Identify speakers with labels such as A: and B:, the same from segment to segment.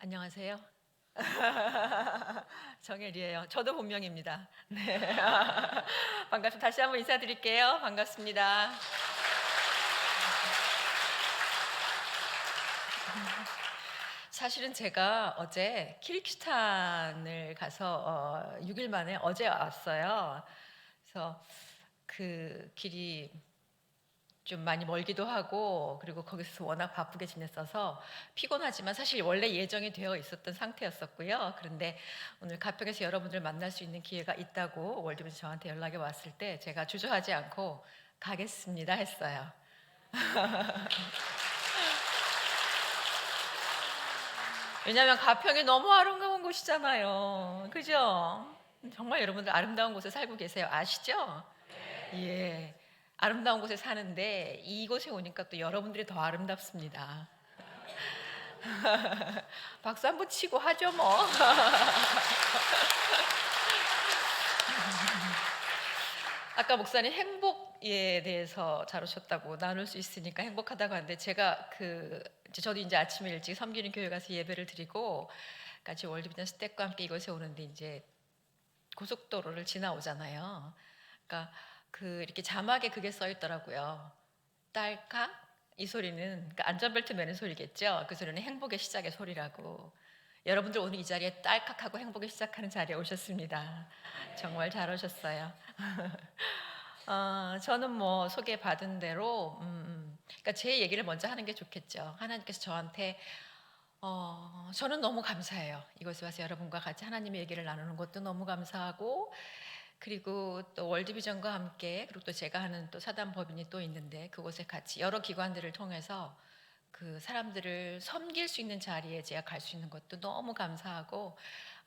A: 안녕하세요. 정혜리예요. 저도 본명입니다. 네. 반갑습니다. 다시 한번 인사드릴게요. 반갑습니다. 사실은 제가 어제 키르기스탄을 가서 6일 만에 어제 왔어요. 그래서 그 길이 좀 많이 멀기도 하고, 그리고 거기서 워낙 바쁘게 지냈어서 피곤하지만 사실 원래 예정이 되어 있었던 상태였었고요. 그런데 오늘 가평에서 여러분들 만날 수 있는 기회가 있다고 월드비전 저한테 연락이 왔을 때 제가 주저하지 않고 가겠습니다 했어요. 왜냐하면 가평이 너무 아름다운 곳이잖아요. 그죠? 정말 여러분들 아름다운 곳에 살고 계세요. 아시죠? 예. 아름다운 곳에 사는데 이곳에 오니까 또 여러분들이 더 아름답습니다. 박수 한번 치고 하죠 뭐. 아까 목사님 행복에 대해서 잘 오셨다고 나눌 수 있으니까 행복하다고 하는데, 제가 저도 이제 아침에 일찍 섬기는 교회 가서 예배를 드리고 같이 월드비전 스택과 함께 이곳에 오는데 이제 고속도로를 지나오잖아요. 그러니까 이렇게 자막에 그게 써 있더라고요. 딸깍, 이 소리는 그러니까 안전벨트 매는 소리겠죠. 그 소리는 행복의 시작의 소리라고. 여러분들 오늘 이 자리에 딸깍하고 행복의 시작하는 자리에 오셨습니다. 정말 잘 오셨어요. 저는 뭐 소개받은 대로, 그러니까 제 얘기를 먼저 하는 게 좋겠죠. 하나님께서 저한테, 저는 너무 감사해요. 이곳에 와서 여러분과 같이 하나님의 얘기를 나누는 것도 너무 감사하고, 그리고 또 월드비전과 함께, 그리고 또 제가 하는 또 사단법인이 또 있는데 그곳에 같이 여러 기관들을 통해서 그 사람들을 섬길 수 있는 자리에 제가 갈 수 있는 것도 너무 감사하고,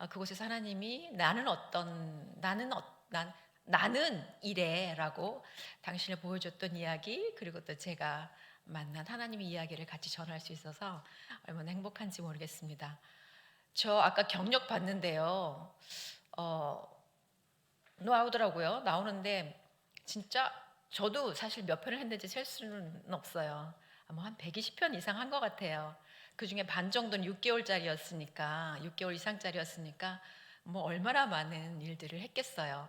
A: 그곳에서 하나님이 나는 이래라고 당신을 보여줬던 이야기, 그리고 또 제가 만난 하나님의 이야기를 같이 전할 수 있어서 얼마나 행복한지 모르겠습니다. 저 아까 경력 봤는데요. 나오더라고요. 나오는데 진짜 저도 사실 몇 편을 했는지 셀 수는 없어요. 아마 한 120편 이상 한 것 같아요. 그 중에 반 정도는 6개월짜리였으니까, 6개월 이상짜리였으니까 뭐 얼마나 많은 일들을 했겠어요.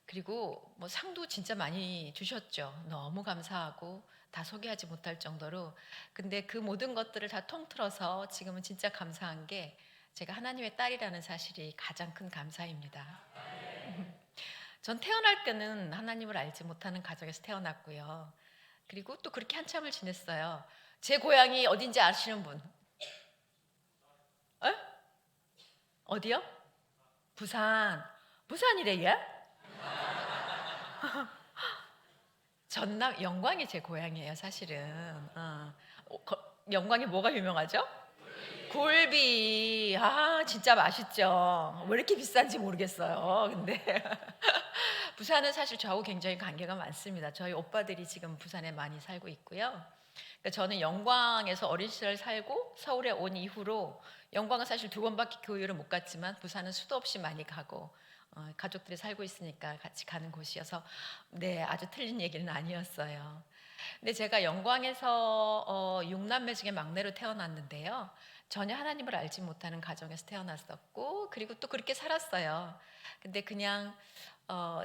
A: 그리고 뭐 상도 진짜 많이 주셨죠. 너무 감사하고 다 소개하지 못할 정도로. 근데 그 모든 것들을 다 통틀어서 지금은 진짜 감사한 게 제가 하나님의 딸이라는 사실이 가장 큰 감사입니다. 전 태어날 때는 하나님을 알지 못하는 가정에서 태어났고요. 그리고 또 그렇게 한참을 지냈어요. 제 고향이 어딘지 아시는 분? 에? 어디요? 부산. 부산이래 얘? 전남 영광이 제 고향이에요, 사실은. 영광이 뭐가 유명하죠? 굴비. 아, 진짜 맛있죠. 왜 이렇게 비싼지 모르겠어요. 근데 부산은 사실 저하고 굉장히 관계가 많습니다. 저희 오빠들이 지금 부산에 많이 살고 있고요. 그러니까 저는 영광에서 어린 시절 살고 서울에 온 이후로, 영광은 사실 2번밖에 교회를 못 갔지만 부산은 수도 없이 많이 가고, 가족들이 살고 있으니까 같이 가는 곳이어서, 네, 아주 틀린 얘기는 아니었어요. 근데 제가 영광에서 6남매 중에 막내로 태어났는데요. 전혀 하나님을 알지 못하는 가정에서 태어났었고, 그리고 또 그렇게 살았어요. 근데 그냥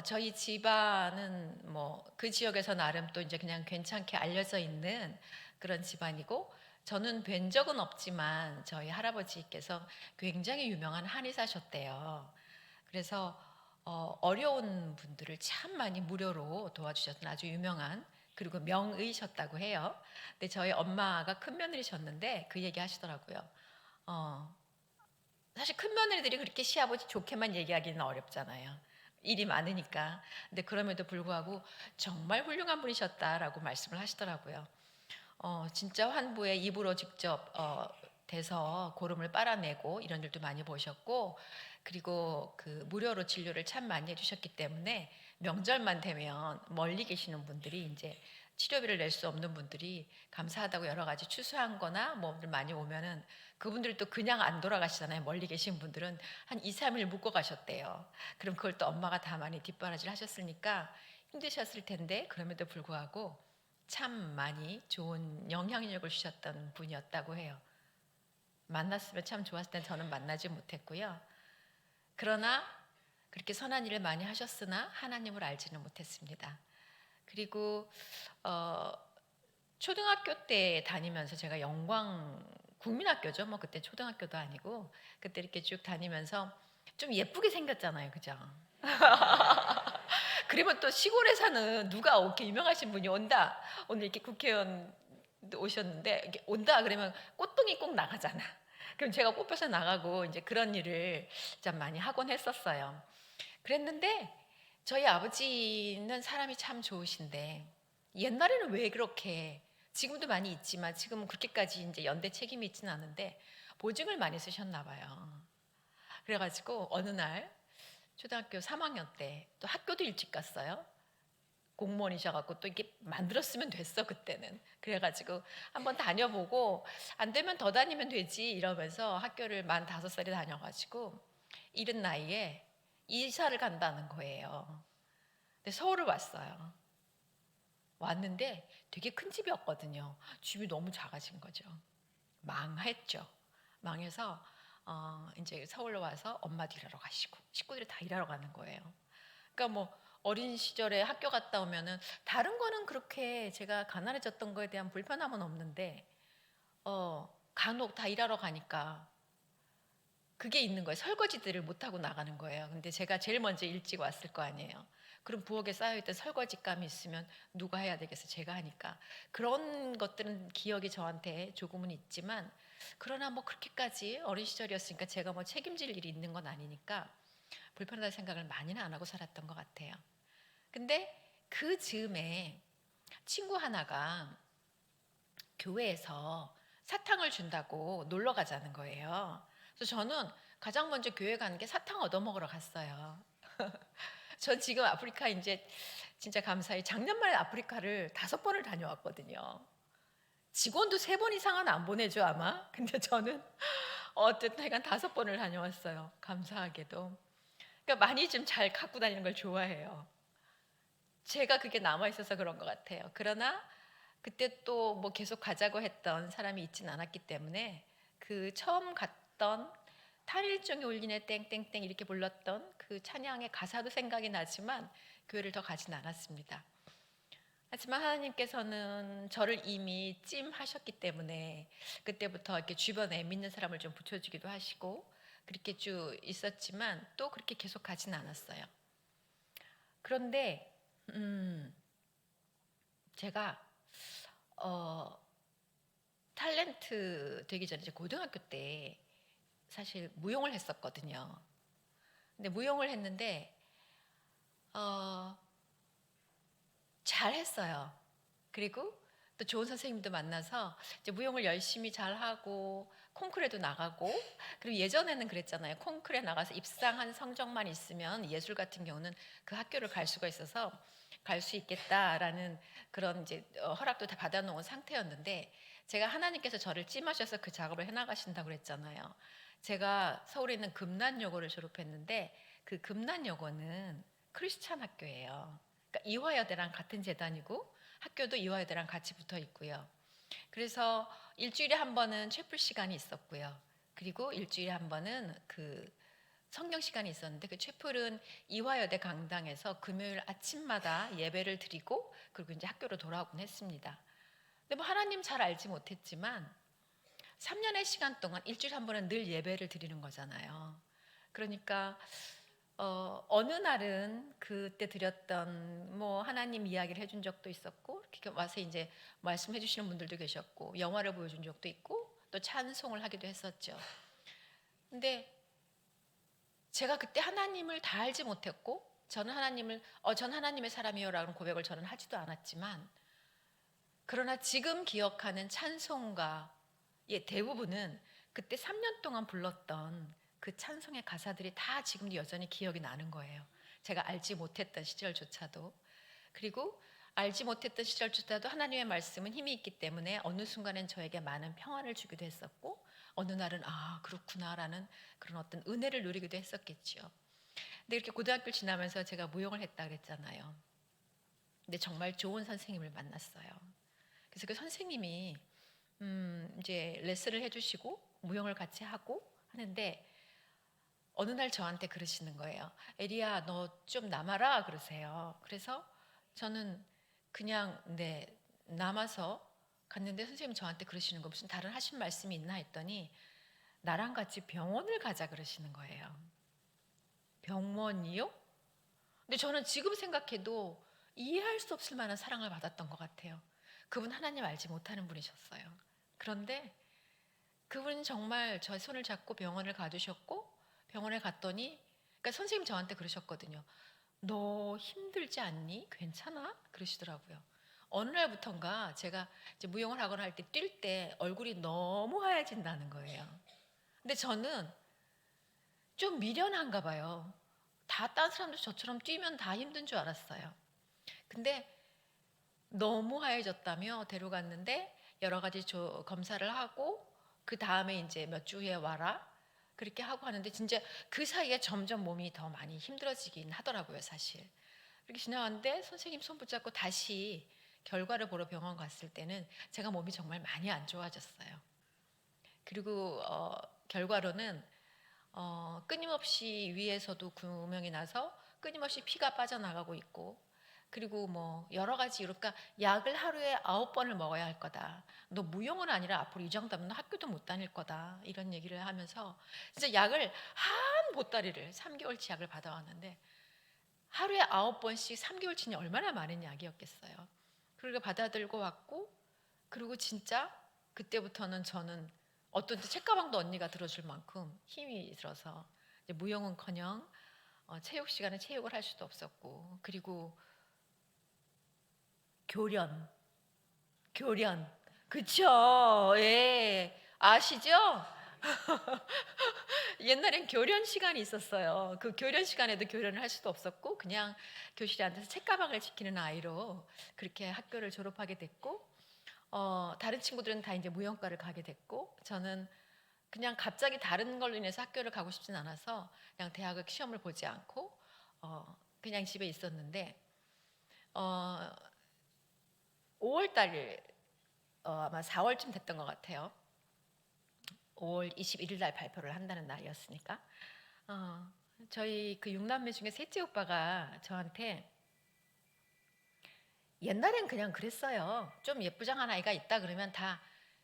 A: 저희 집안은 뭐 그 지역에서 나름 또 이제 그냥 괜찮게 알려져 있는 그런 집안이고, 저는 뵌 적은 없지만 저희 할아버지께서 굉장히 유명한 한의사셨대요. 그래서 어려운 분들을 참 많이 무료로 도와주셨던 아주 유명한, 그리고 명의셨다고 해요. 근데 저희 엄마가 큰 며느리셨는데 그 얘기 하시더라고요. 어, 사실 큰 며느리들이 그렇게 시아버지 좋게만 얘기하기는 어렵잖아요. 일이 많으니까. 근데 그럼에도 불구하고 정말 훌륭한 분이셨다라고 말씀을 하시더라고요. 진짜 환부에 입으로 직접 대서 고름을 빨아내고 이런 일도 많이 보셨고, 그리고 그 무료로 진료를 참 많이 해주셨기 때문에 명절만 되면 멀리 계시는 분들이, 이제 치료비를 낼 수 없는 분들이 감사하다고 여러 가지 추수한 거나 뭐들 많이 오면은, 그분들이 또 그냥 안 돌아가시잖아요. 멀리 계신 분들은 한 2, 3일 묵고 가셨대요. 그럼 그걸 또 엄마가 다 많이 뒷바라지를 하셨으니까 힘드셨을 텐데, 그럼에도 불구하고 참 많이 좋은 영향력을 주셨던 분이었다고 해요. 만났으면 참 좋았을 텐데 저는 만나지 못했고요. 그러나 그렇게 선한 일을 많이 하셨으나 하나님을 알지는 못했습니다. 그리고 어, 초등학교 때 다니면서 제가 영광 국민학교죠. 뭐 그때 초등학교도 아니고 그때 이렇게 쭉 다니면서 좀 예쁘게 생겼잖아요, 그죠? 그러면 또 시골에 사는 누가 이렇게 유명하신 분이 온다. 오늘 이렇게 국회의원 오셨는데 이렇게 온다 그러면 꽃동이 꼭 나가잖아. 그럼 제가 뽑혀서 나가고 이제 그런 일을 참 많이 하곤 했었어요. 그랬는데 저희 아버지는 사람이 참 좋으신데 옛날에는 왜 그렇게 지금도 많이 있지만 지금은 그렇게까지 이제 연대 책임이 있지는 않은데 보증을 많이 쓰셨나 봐요. 그래가지고 어느 날 초등학교 3학년 때 또 학교도 일찍 갔어요. 공무원이셔갖고 또 이게 만들었으면 됐어 그때는. 그래가지고 한번 다녀보고 안 되면 더 다니면 되지 이러면서 학교를 만 5살에 다녀가지고 이른 나이에 이사를 간다는 거예요. 근데 서울을 왔어요. 왔는데 되게 큰 집이었거든요. 집이 너무 작아진 거죠. 망했죠. 망해서 이제 서울로 와서 엄마도 일하러 가시고 식구들이 다 일하러 가는 거예요. 그러니까 뭐 어린 시절에 학교 갔다 오면은 다른 거는 그렇게 제가 가난해졌던 거에 대한 불편함은 없는데 간혹 다 일하러 가니까 그게 있는 거예요. 설거지들을 못 하고 나가는 거예요. 근데 제가 제일 먼저 일찍 왔을 거 아니에요. 그럼 부엌에 쌓여있던 설거지감이 있으면 누가 해야 되겠어? 제가 하니까. 그런 것들은 기억이 저한테 조금은 있지만 그러나 뭐 그렇게까지 어린 시절이었으니까 제가 뭐 책임질 일이 있는 건 아니니까 불편하다는 생각을 많이는 안 하고 살았던 것 같아요. 근데 그 즈음에 친구 하나가 교회에서 사탕을 준다고 놀러 가자는 거예요. 그래서 저는 가장 먼저 교회 가는 게 사탕 얻어 먹으러 갔어요. 전 지금 아프리카 이제 진짜 감사히 작년 말에 아프리카를 5번을 다녀왔거든요. 직원도 3번 이상은 안 보내죠 아마. 근데 저는 어쨌든 하여간 5번을 다녀왔어요. 감사하게도. 그러니까 많이 좀 잘 갖고 다니는 걸 좋아해요. 제가 그게 남아 있어서 그런 것 같아요. 그러나 그때 또 뭐 계속 가자고 했던 사람이 있진 않았기 때문에 그 처음 갔던 탄일종이 울리네 땡땡땡 이렇게 불렀던 그 찬양의 가사도 생각이 나지만 교회를 더 가진 않았습니다. 하지만 하나님께서는 저를 이미 찜하셨기 때문에 그때부터 이렇게 주변에 믿는 사람을 좀 붙여주기도 하시고 그렇게 쭉 있었지만 또 그렇게 계속 가진 않았어요. 그런데 제가 어, 탤런트 되기 전에 이제 고등학교 때 사실 무용을 했었거든요. 근데 무용을 했는데 어, 잘했어요. 그리고 또 좋은 선생님도 만나서 이제 무용을 열심히 잘하고 콩쿠르에도 나가고 그리고 예전에는 그랬잖아요. 콩쿠르에 나가서 입상한 성적만 있으면 예술 같은 경우는 그 학교를 갈 수가 있어서 갈 수 있겠다라는 그런 이제 허락도 다 받아놓은 상태였는데 제가 하나님께서 저를 찜하셔서 그 작업을 해나가신다고 그랬잖아요. 제가 서울에 있는 금난여고를 졸업했는데 그 금난여고는 크리스찬 학교예요. 그러니까 이화여대랑 같은 재단이고 학교도 이화여대랑 같이 붙어 있고요. 그래서 일주일에 한 번은 채플 시간이 있었고요. 그리고 일주일에 한 번은 그 성경 시간이 있었는데 그 채플은 이화여대 강당에서 금요일 아침마다 예배를 드리고 그리고 이제 학교로 돌아오곤 했습니다. 근데 뭐 하나님 잘 알지 못했지만 3년의 시간 동안 일주일에 한 번은 늘 예배를 드리는 거잖아요. 그러니까 어느 날은 그때 드렸던 뭐 하나님 이야기를 해준 적도 있었고 이렇게 와서 이제 말씀해 주시는 분들도 계셨고 영화를 보여준 적도 있고 또 찬송을 하기도 했었죠. 근데 제가 그때 하나님을 다 알지 못했고 전 하나님의 사람이요라는 고백을 저는 하지도 않았지만 그러나 지금 기억하는 찬송가의 대부분은 그때 3년 동안 불렀던 그 찬송의 가사들이 다 지금도 여전히 기억이 나는 거예요. 제가 알지 못했던 시절조차도. 그리고 알지 못했던 시절조차도 하나님의 말씀은 힘이 있기 때문에 어느 순간엔 저에게 많은 평안을 주기도 했었고 어느 날은 아 그렇구나라는 그런 어떤 은혜를 누리기도 했었겠지요. 근데 이렇게 고등학교를 지나면서 제가 무용을 했다 그랬잖아요. 근데 정말 좋은 선생님을 만났어요. 그래서 그 선생님이 이제 레슨을 해주시고 무용을 같이 하고 하는데 어느 날 저한테 그러시는 거예요. 에리야, 너 좀 남아라 그러세요. 그래서 저는 그냥 네 남아서 갔는데 선생님 저한테 그러시는 거 무슨 다른 하신 말씀이 있나 했더니 나랑 같이 병원을 가자 그러시는 거예요. 병원이요? 근데 저는 지금 생각해도 이해할 수 없을 만한 사랑을 받았던 것 같아요. 그분 하나님 알지 못하는 분이셨어요. 그런데 그분은 정말 저 손을 잡고 병원을 가두셨고 병원에 갔더니 그러니까 선생님 저한테 그러셨거든요. 너 힘들지 않니? 괜찮아? 그러시더라고요. 어느 날부턴가 제가 이제 무용을 하거나 할 때 뛸 때 얼굴이 너무 하얘진다는 거예요. 근데 저는 좀 미련한가 봐요. 다 딴 사람들 저처럼 뛰면 다 힘든 줄 알았어요. 근데 너무 하얘졌다며 데려갔는데 여러 가지 검사를 하고 그 다음에 이제 몇 주 후에 와라 그렇게 하고 하는데 진짜 그 사이에 점점 몸이 더 많이 힘들어지긴 하더라고요, 사실. 이렇게 지나갔는데 선생님 손 붙잡고 다시 결과를 보러 병원 갔을 때는 제가 몸이 정말 많이 안 좋아졌어요. 그리고 결과로는 끊임없이 위에서도 구멍이 나서 끊임없이 피가 빠져나가고 있고 그리고 뭐 여러 가지 이유 그러니까 약을 하루에 9번을 먹어야 할 거다. 너 무용은 아니라 앞으로 이 정도면 너 학교도 못 다닐 거다. 이런 얘기를 하면서 진짜 약을 한 보따리를 3개월치 약을 받아왔는데 하루에 9번씩 3개월치니 얼마나 많은 약이었겠어요. 그리고 받아들고 왔고 그리고 진짜 그때부터는 저는 어떤 때 책가방도 언니가 들어줄 만큼 힘이 들어서 이제 무용은커녕 체육 시간에 체육을 할 수도 없었고 그리고 교련 그쵸 예 아시죠? 옛날엔 교련 시간이 있었어요. 그 교련 시간에도 교련을 할 수도 없었고 그냥 교실에 앉아서 책가방을 지키는 아이로 그렇게 학교를 졸업하게 됐고 다른 친구들은 다 이제 무용과를 가게 됐고 저는 그냥 갑자기 다른 걸로 인해서 학교를 가고 싶진 않아서 그냥 대학을 시험을 보지 않고 그냥 집에 있었는데 5월 달 아마 4월쯤 됐던 것 같아요. 5월 21일 날 발표를 한다는 날이었으니까 저희 그 6남매 중에 셋째 오빠가 저한테 옛날엔 그냥 그랬어요. 좀 예쁘장한 아이가 있다 그러면 다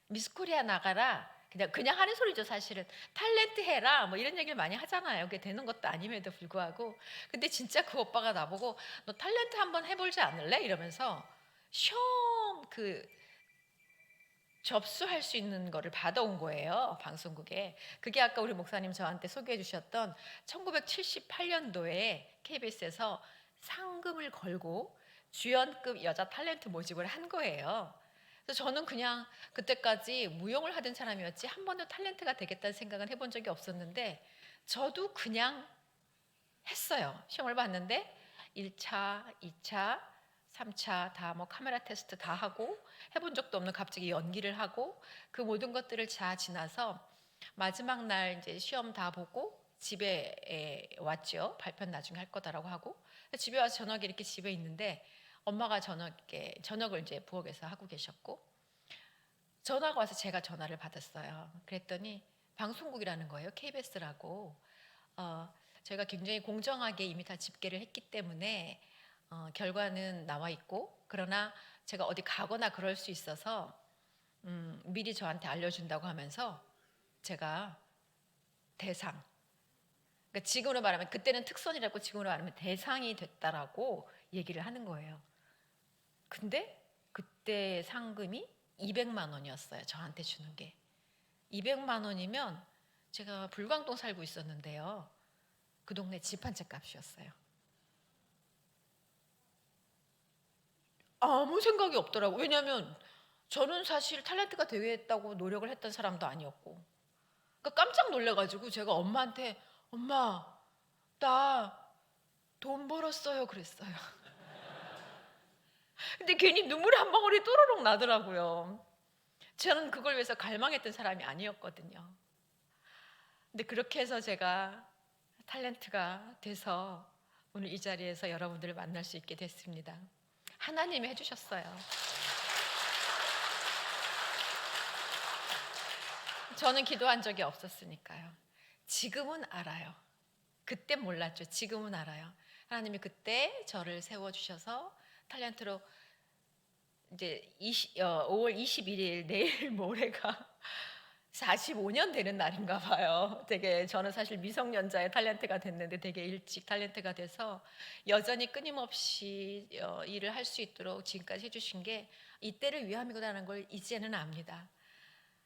A: 미스코리아 나가라. 그냥 하는 소리죠, 사실은. 탤런트 해라. 뭐 이런 얘기를 많이 하잖아요. 그게 되는 것도 아님에도 불구하고. 근데 진짜 그 오빠가 나보고 너 탤런트 한번 해보지 않을래? 이러면서 시험 그 접수할 수 있는 거를 받아온 거예요. 방송국에. 그게 아까 우리 목사님 저한테 소개해 주셨던 1978년도에 KBS에서 상금을 걸고 주연급 여자 탤런트 모집을 한 거예요. 그래서 저는 그냥 그때까지 무용을 하던 사람이었지 한 번도 탤런트가 되겠다는 생각은 해본 적이 없었는데 저도 그냥 했어요. 시험을 봤는데 1차, 2차, 3차 다 뭐 카메라 테스트 다 하고 해본 적도 없는 갑자기 연기를 하고 그 모든 것들을 다 지나서 마지막 날 이제 시험 다 보고 집에 왔죠. 발표는 나중에 할 거다라고 하고 집에 와서 저녁에 이렇게 집에 있는데 엄마가 저녁을 이제 부엌에서 하고 계셨고 전화가 와서 제가 전화를 받았어요. 그랬더니 방송국이라는 거예요. KBS라고. 저희가 굉장히 공정하게 이미 다 집계를 했기 때문에 결과는 나와 있고 그러나 제가 어디 가거나 그럴 수 있어서 미리 저한테 알려준다고 하면서 제가 대상 그러니까 지금으로 말하면 그때는 특선이라고 지금으로 말하면 대상이 됐다라고 얘기를 하는 거예요. 근데 그때 상금이 200만 원이었어요. 저한테 주는 게 200만 원이면 제가 불광동 살고 있었는데요. 그 동네 집 한 채 값이었어요. 아무 생각이 없더라고. 왜냐하면 저는 사실 탤런트가 되겠다고 노력을 했던 사람도 아니었고 그러니까 깜짝 놀래가지고 제가 엄마한테 엄마 나 돈 벌었어요 그랬어요. 근데 괜히 눈물이 한 방울이 또르륵 나더라고요. 저는 그걸 위해서 갈망했던 사람이 아니었거든요. 근데 그렇게 해서 제가 탤런트가 돼서 오늘 이 자리에서 여러분들을 만날 수 있게 됐습니다. 하나님이 해주셨어요. 저는 기도한 적이 없었으니까요. 지금은 알아요. 그때 몰랐죠. 지금은 알아요. 하나님이 그때 저를 세워주셔서 탤런트로 이제 5월 21일 내일 모레가 45년 되는 날인가 봐요. 되게 저는 사실 미성년자의 탤런트가 됐는데 되게 일찍 탤런트가 돼서 여전히 끊임없이 일을 할 수 있도록 지금까지 해주신 게 이때를 위함이구나라는 걸 이제는 압니다.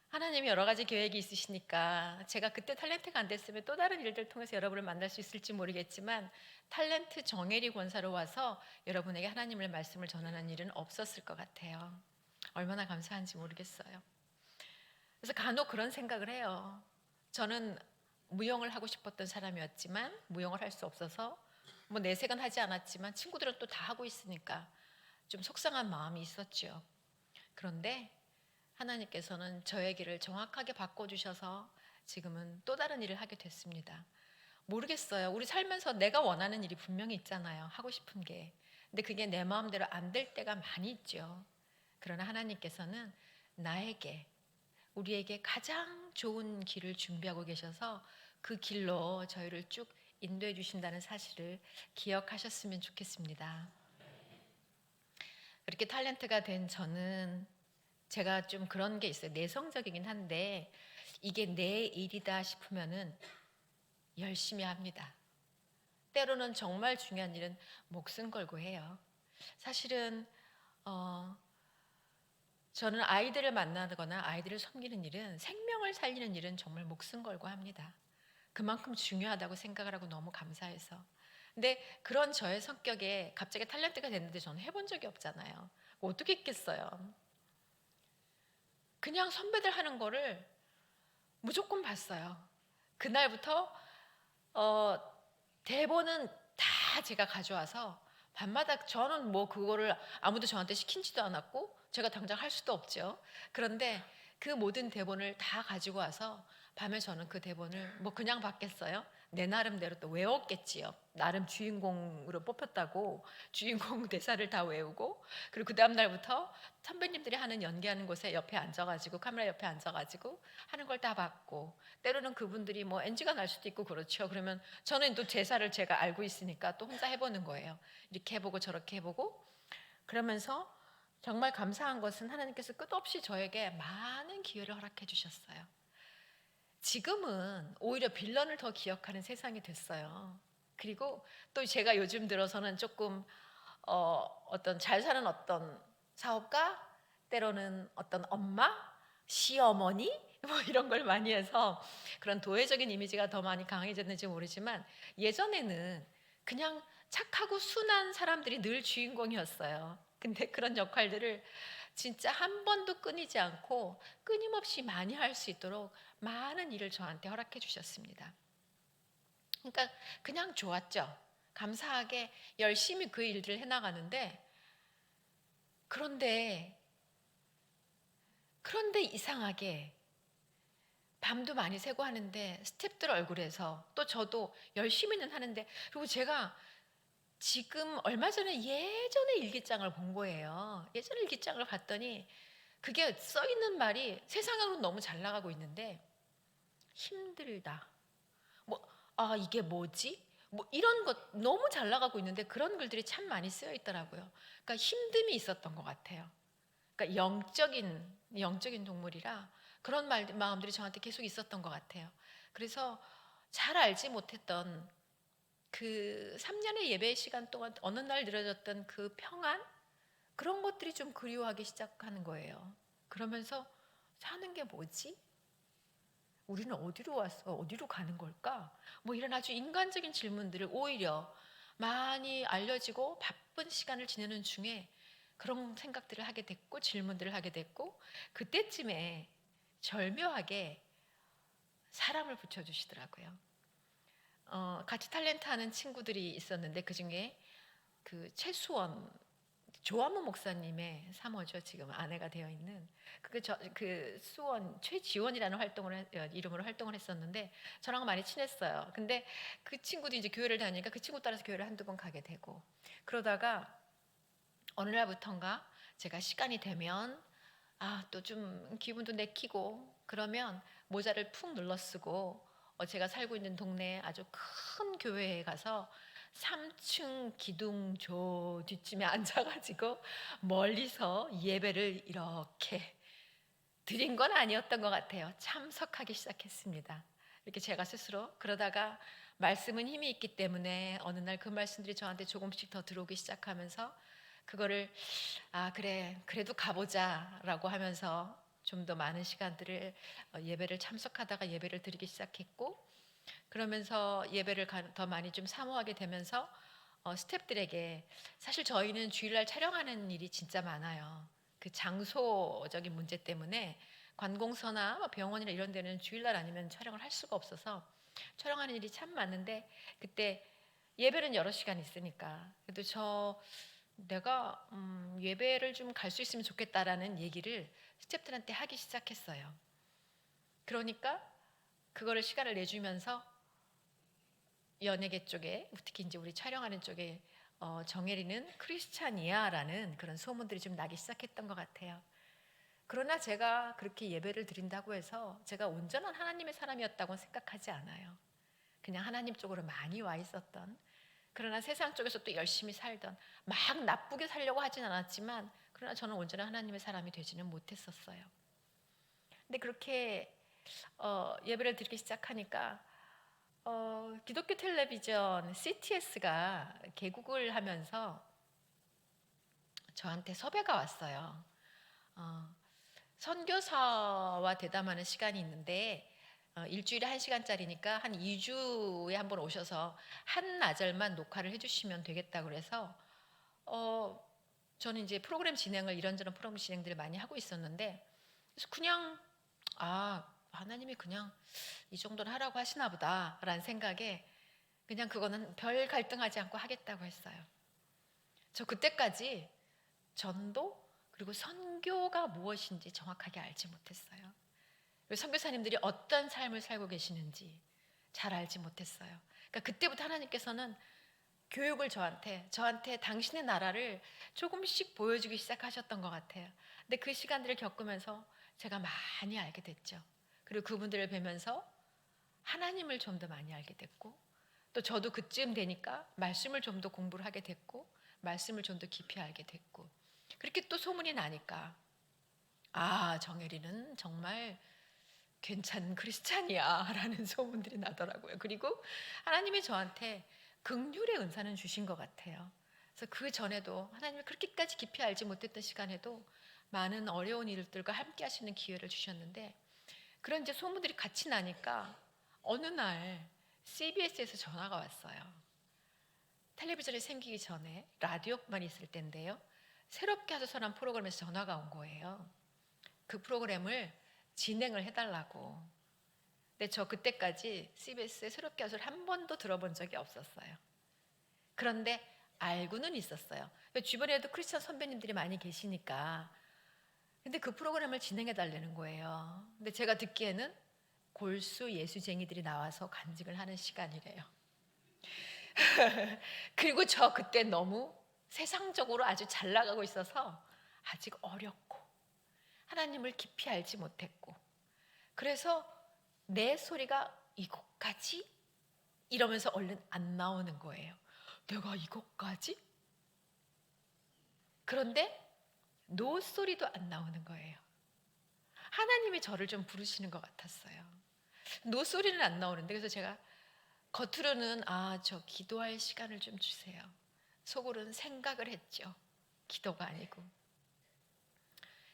A: 하나님이 여러 가지 계획이 있으시니까 제가 그때 탤런트가 안 됐으면 또 다른 일들 통해서 여러분을 만날 수 있을지 모르겠지만 탤런트 정혜리 권사로 와서 여러분에게 하나님의 말씀을 전하는 일은 없었을 것 같아요. 얼마나 감사한지 모르겠어요. 그래서 간혹 그런 생각을 해요. 저는 무용을 하고 싶었던 사람이었지만 무용을 할 수 없어서 뭐 내색은 하지 않았지만 친구들은 또 다 하고 있으니까 좀 속상한 마음이 있었죠. 그런데 하나님께서는 저의 길을 정확하게 바꿔주셔서 지금은 또 다른 일을 하게 됐습니다. 모르겠어요. 우리 살면서 내가 원하는 일이 분명히 있잖아요. 하고 싶은 게. 근데 그게 내 마음대로 안 될 때가 많이 있죠. 그러나 하나님께서는 나에게, 우리에게 가장 좋은 길을 준비하고 계셔서 그 길로 저희를 쭉 인도해 주신다는 사실을 기억하셨으면 좋겠습니다. 그렇게 탤런트가 된 저는 제가 좀 그런 게 있어요. 내성적이긴 한데 이게 내 일이다 싶으면은 열심히 합니다. 때로는 정말 중요한 일은 목숨 걸고 해요. 사실은 저는 아이들을 만나거나 아이들을 섬기는 일은, 생명을 살리는 일은 정말 목숨 걸고 합니다. 그만큼 중요하다고 생각을 하고 너무 감사해서. 근데 그런 저의 성격에 갑자기 탤런트가 됐는데 저는 해본 적이 없잖아요. 어떻게 했겠어요? 그냥 선배들 하는 거를 무조건 봤어요. 그날부터 어, 대본은 다 제가 가져와서 밤마다, 저는 뭐 그거를 아무도 저한테 시킨지도 않았고 제가 당장 할 수도 없죠. 그런데 그 모든 대본을 다 가지고 와서 밤에 저는 그 대본을 뭐 그냥 봤겠어요? 내 나름대로 또 외웠겠지요. 나름 주인공으로 뽑혔다고 주인공 대사를 다 외우고, 그리고 그 다음 날부터 선배님들이 하는 연기하는 곳에 옆에 앉아가지고, 카메라 옆에 앉아가지고 하는 걸 다 봤고, 때로는 그분들이 뭐 NG가 날 수도 있고 그렇죠. 그러면 저는 또 제사를 제가 알고 있으니까 또 혼자 해보는 거예요. 이렇게 해보고 저렇게 해보고. 그러면서 정말 감사한 것은 하나님께서 끝없이 저에게 많은 기회를 허락해 주셨어요. 지금은 오히려 빌런을 더 기억하는 세상이 됐어요. 그리고 또 제가 요즘 들어서는 조금 어떤 잘 사는 어떤 사업가, 때로는 어떤 엄마, 시어머니 뭐 이런 걸 많이 해서 그런 도회적인 이미지가 더 많이 강해졌는지 모르지만, 예전에는 그냥 착하고 순한 사람들이 늘 주인공이었어요. 근데 그런 역할들을 진짜 한 번도 끊이지 않고 끊임없이 많이 할 수 있도록 많은 일을 저한테 허락해 주셨습니다. 그러니까 그냥 좋았죠. 감사하게 열심히 그 일들을 해나가는데, 그런데 이상하게 밤도 많이 새고 하는데 스태프들 얼굴에서, 또 저도 열심히는 하는데, 그리고 제가 지금 얼마 전에 예전에 일기장을 본 거예요. 예전에 일기장을 봤더니 그게 써 있는 말이, 세상으로는 너무 잘 나가고 있는데 힘들다. 뭐, 아, 이게 뭐지? 뭐 이런 것 너무 잘 나가고 있는데 그런 글들이 참 많이 쓰여 있더라고요. 그러니까 힘듦이 있었던 것 같아요. 그러니까 영적인 동물이라 그런 마음들이 저한테 계속 있었던 것 같아요. 그래서 잘 알지 못했던 그 3년의 예배 시간 동안 어느 날 늘어졌던 그 평안, 그런 것들이 좀 그리워하기 시작하는 거예요. 그러면서 사는 게 뭐지? 우리는 어디로 왔어? 어디로 가는 걸까? 뭐 이런 아주 인간적인 질문들을 오히려 많이 알려지고 바쁜 시간을 지내는 중에 그런 생각들을 하게 됐고 질문들을 하게 됐고, 그때쯤에 절묘하게 사람을 붙여주시더라고요. 같이 탤런트 하는 친구들이 있었는데 그 중에 그 최수원, 조화무 목사님의 사모죠. 지금 아내가 되어 있는 그 수원 최지원이라는 이름으로 활동을 했었는데 저랑 많이 친했어요. 근데 그 친구도 이제 교회를 다니니까 그 친구 따라서 교회를 한두 번 가게 되고, 그러다가 어느 날부턴가 제가 시간이 되면 또 좀 기분도 내키고 그러면 모자를 푹 눌러 쓰고 제가 살고 있는 동네에 아주 큰 교회에 가서 3층 기둥조 뒷쯤에 앉아가지고 멀리서 예배를 이렇게 드린 건 아니었던 것 같아요. 참석하기 시작했습니다. 이렇게 제가 스스로 그러다가 말씀은 힘이 있기 때문에 어느 날 그 말씀들이 저한테 조금씩 더 들어오기 시작하면서 그거를 그래 그래도 가보자라고 하면서 좀 더 많은 시간들을 예배를 참석하다가 예배를 드리기 시작했고 그러면서 예배를 더 많이 좀 사모하게 되면서 스태프들에게 사실 저희는 주일날 촬영하는 일이 진짜 많아요. 그 장소적인 문제 때문에 관공서나 병원이나 이런 데는 주일날 아니면 촬영을 할 수가 없어서 촬영하는 일이 참 많은데 그때 예배는 여러 시간 있으니까 그래도 내가 예배를 좀 갈 수 있으면 좋겠다라는 얘기를 스태프들한테 하기 시작했어요. 그러니까 그거를 시간을 내주면서 연예계 쪽에 특히 이제 우리 촬영하는 쪽에 정혜리는 크리스찬이야라는 그런 소문들이 좀 나기 시작했던 것 같아요. 그러나 제가 그렇게 예배를 드린다고 해서 제가 온전한 하나님의 사람이었다고 생각하지 않아요. 그냥 하나님 쪽으로 많이 와 있었던 그러나 세상 쪽에서 또 열심히 살던 막 나쁘게 살려고 하진 않았지만 그러나 저는 온전한 하나님의 사람이 되지는 못했었어요. 근데 그렇게 예배를 드리기 시작하니까 기독교 텔레비전 CTS가 개국을 하면서 저한테 섭외가 왔어요. 선교사와 대담하는 시간이 있는데 일주일에 1시간짜리니까 한 2주에 한 번 오셔서 한나절만 녹화를 해주시면 되겠다고 그래서 저는 이제 프로그램 진행을 이런저런 프로그램 진행들을 많이 하고 있었는데 그래서 그냥 하나님이 그냥 이 정도는 하라고 하시나 보다라는 생각에 그냥 그거는 별 갈등하지 않고 하겠다고 했어요. 저 그때까지 전도 그리고 선교가 무엇인지 정확하게 알지 못했어요. 그리고 선교사님들이 어떤 삶을 살고 계시는지 잘 알지 못했어요. 그러니까 그때부터 하나님께서는 교육을 저한테 당신의 나라를 조금씩 보여주기 시작하셨던 것 같아요. 근데 그 시간들을 겪으면서 제가 많이 알게 됐죠. 그리고 그분들을 뵈면서 하나님을 좀 더 많이 알게 됐고 또 저도 그쯤 되니까 말씀을 좀 더 공부를 하게 됐고 말씀을 좀 더 깊이 알게 됐고 그렇게 또 소문이 나니까 정혜리는 정말 괜찮은 크리스찬이야 라는 소문들이 나더라고요. 그리고 하나님이 저한테 긍휼의 은사는 주신 것 같아요. 그래서 그 전에도 하나님을 그렇게까지 깊이 알지 못했던 시간에도 많은 어려운 일들과 함께 하시는 기회를 주셨는데 그런 이제 소문들이 같이 나니까 어느 날 CBS에서 전화가 왔어요. 텔레비전이 생기기 전에 라디오만 있을 때인데요. 새롭게 하소서라는 프로그램에서 전화가 온 거예요. 그 프로그램을 진행을 해달라고. 근데 저 그때까지 CBS의 새롭게 하소서를 한 번도 들어본 적이 없었어요. 그런데 알고는 있었어요. 주변에도 크리스천 선배님들이 많이 계시니까. 근데 그 프로그램을 진행해 달라는 거예요. 근데 제가 듣기에는 골수 예수쟁이들이 나와서 간증을 하는 시간이래요. 그리고 저 그때 너무 세상적으로 아주 잘 나가고 있어서 아직 어렸고 하나님을 깊이 알지 못했고 그래서 내 소리가 이곳까지 이러면서 얼른 안 나오는 거예요. 내가 이곳까지? 그런데 노소리도 안 나오는 거예요. 하나님이 저를 좀 부르시는 것 같았어요. 노소리는 안 나오는데 그래서 제가 겉으로는 저 기도할 시간을 좀 주세요. 속으로는 생각을 했죠. 기도가 아니고.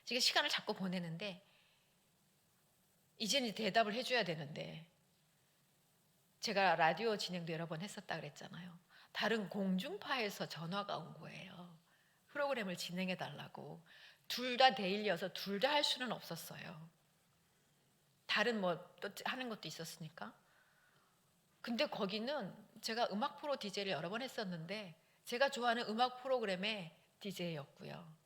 A: 지금 시간을 자꾸 보내는데 이제는 대답을 해줘야 되는데 제가 라디오 진행도 여러 번 했었다 그랬잖아요. 다른 공중파에서 전화가 온 거예요. 프로그램을 진행해 달라고. 둘 다 데일리여서 둘 다 할 수는 없었어요. 다른 또 하는 것도 있었으니까. 근데 거기는 제가 음악 프로 DJ를 여러 번 했었는데 제가 좋아하는 음악 프로그램의 DJ였고요.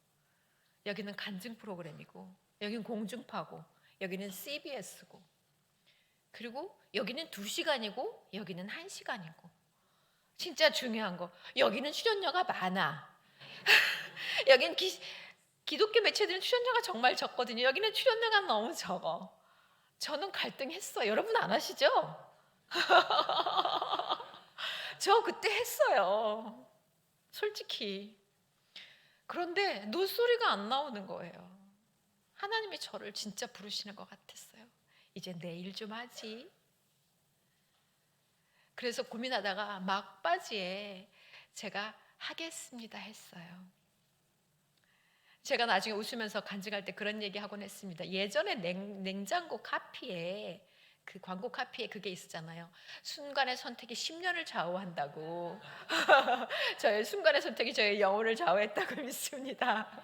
A: 여기는 간증 프로그램이고 여기는 공중파고 여기는 CBS고 그리고 여기는 2시간이고 여기는 1시간이고 진짜 중요한 거 여기는 출연료가 많아. 여기는 기독교 매체들은 출연료가 정말 적거든요. 여기는 출연료가 너무 적어. 저는 갈등했어요. 여러분 안 하시죠? 저 그때 했어요. 솔직히. 그런데 노소리가 안 나오는 거예요. 하나님이 저를 진짜 부르시는 것 같았어요. 이제 내일 좀 하지. 그래서 고민하다가 막바지에 제가 하겠습니다 했어요. 제가 나중에 웃으면서 간증할 때 그런 얘기 하곤 했습니다. 예전에 냉장고 카피에 그 광고 카피에 그게 있었잖아요. 순간의 선택이 10년을 좌우한다고. 저의 순간의 선택이 저의 영혼을 좌우했다고 믿습니다.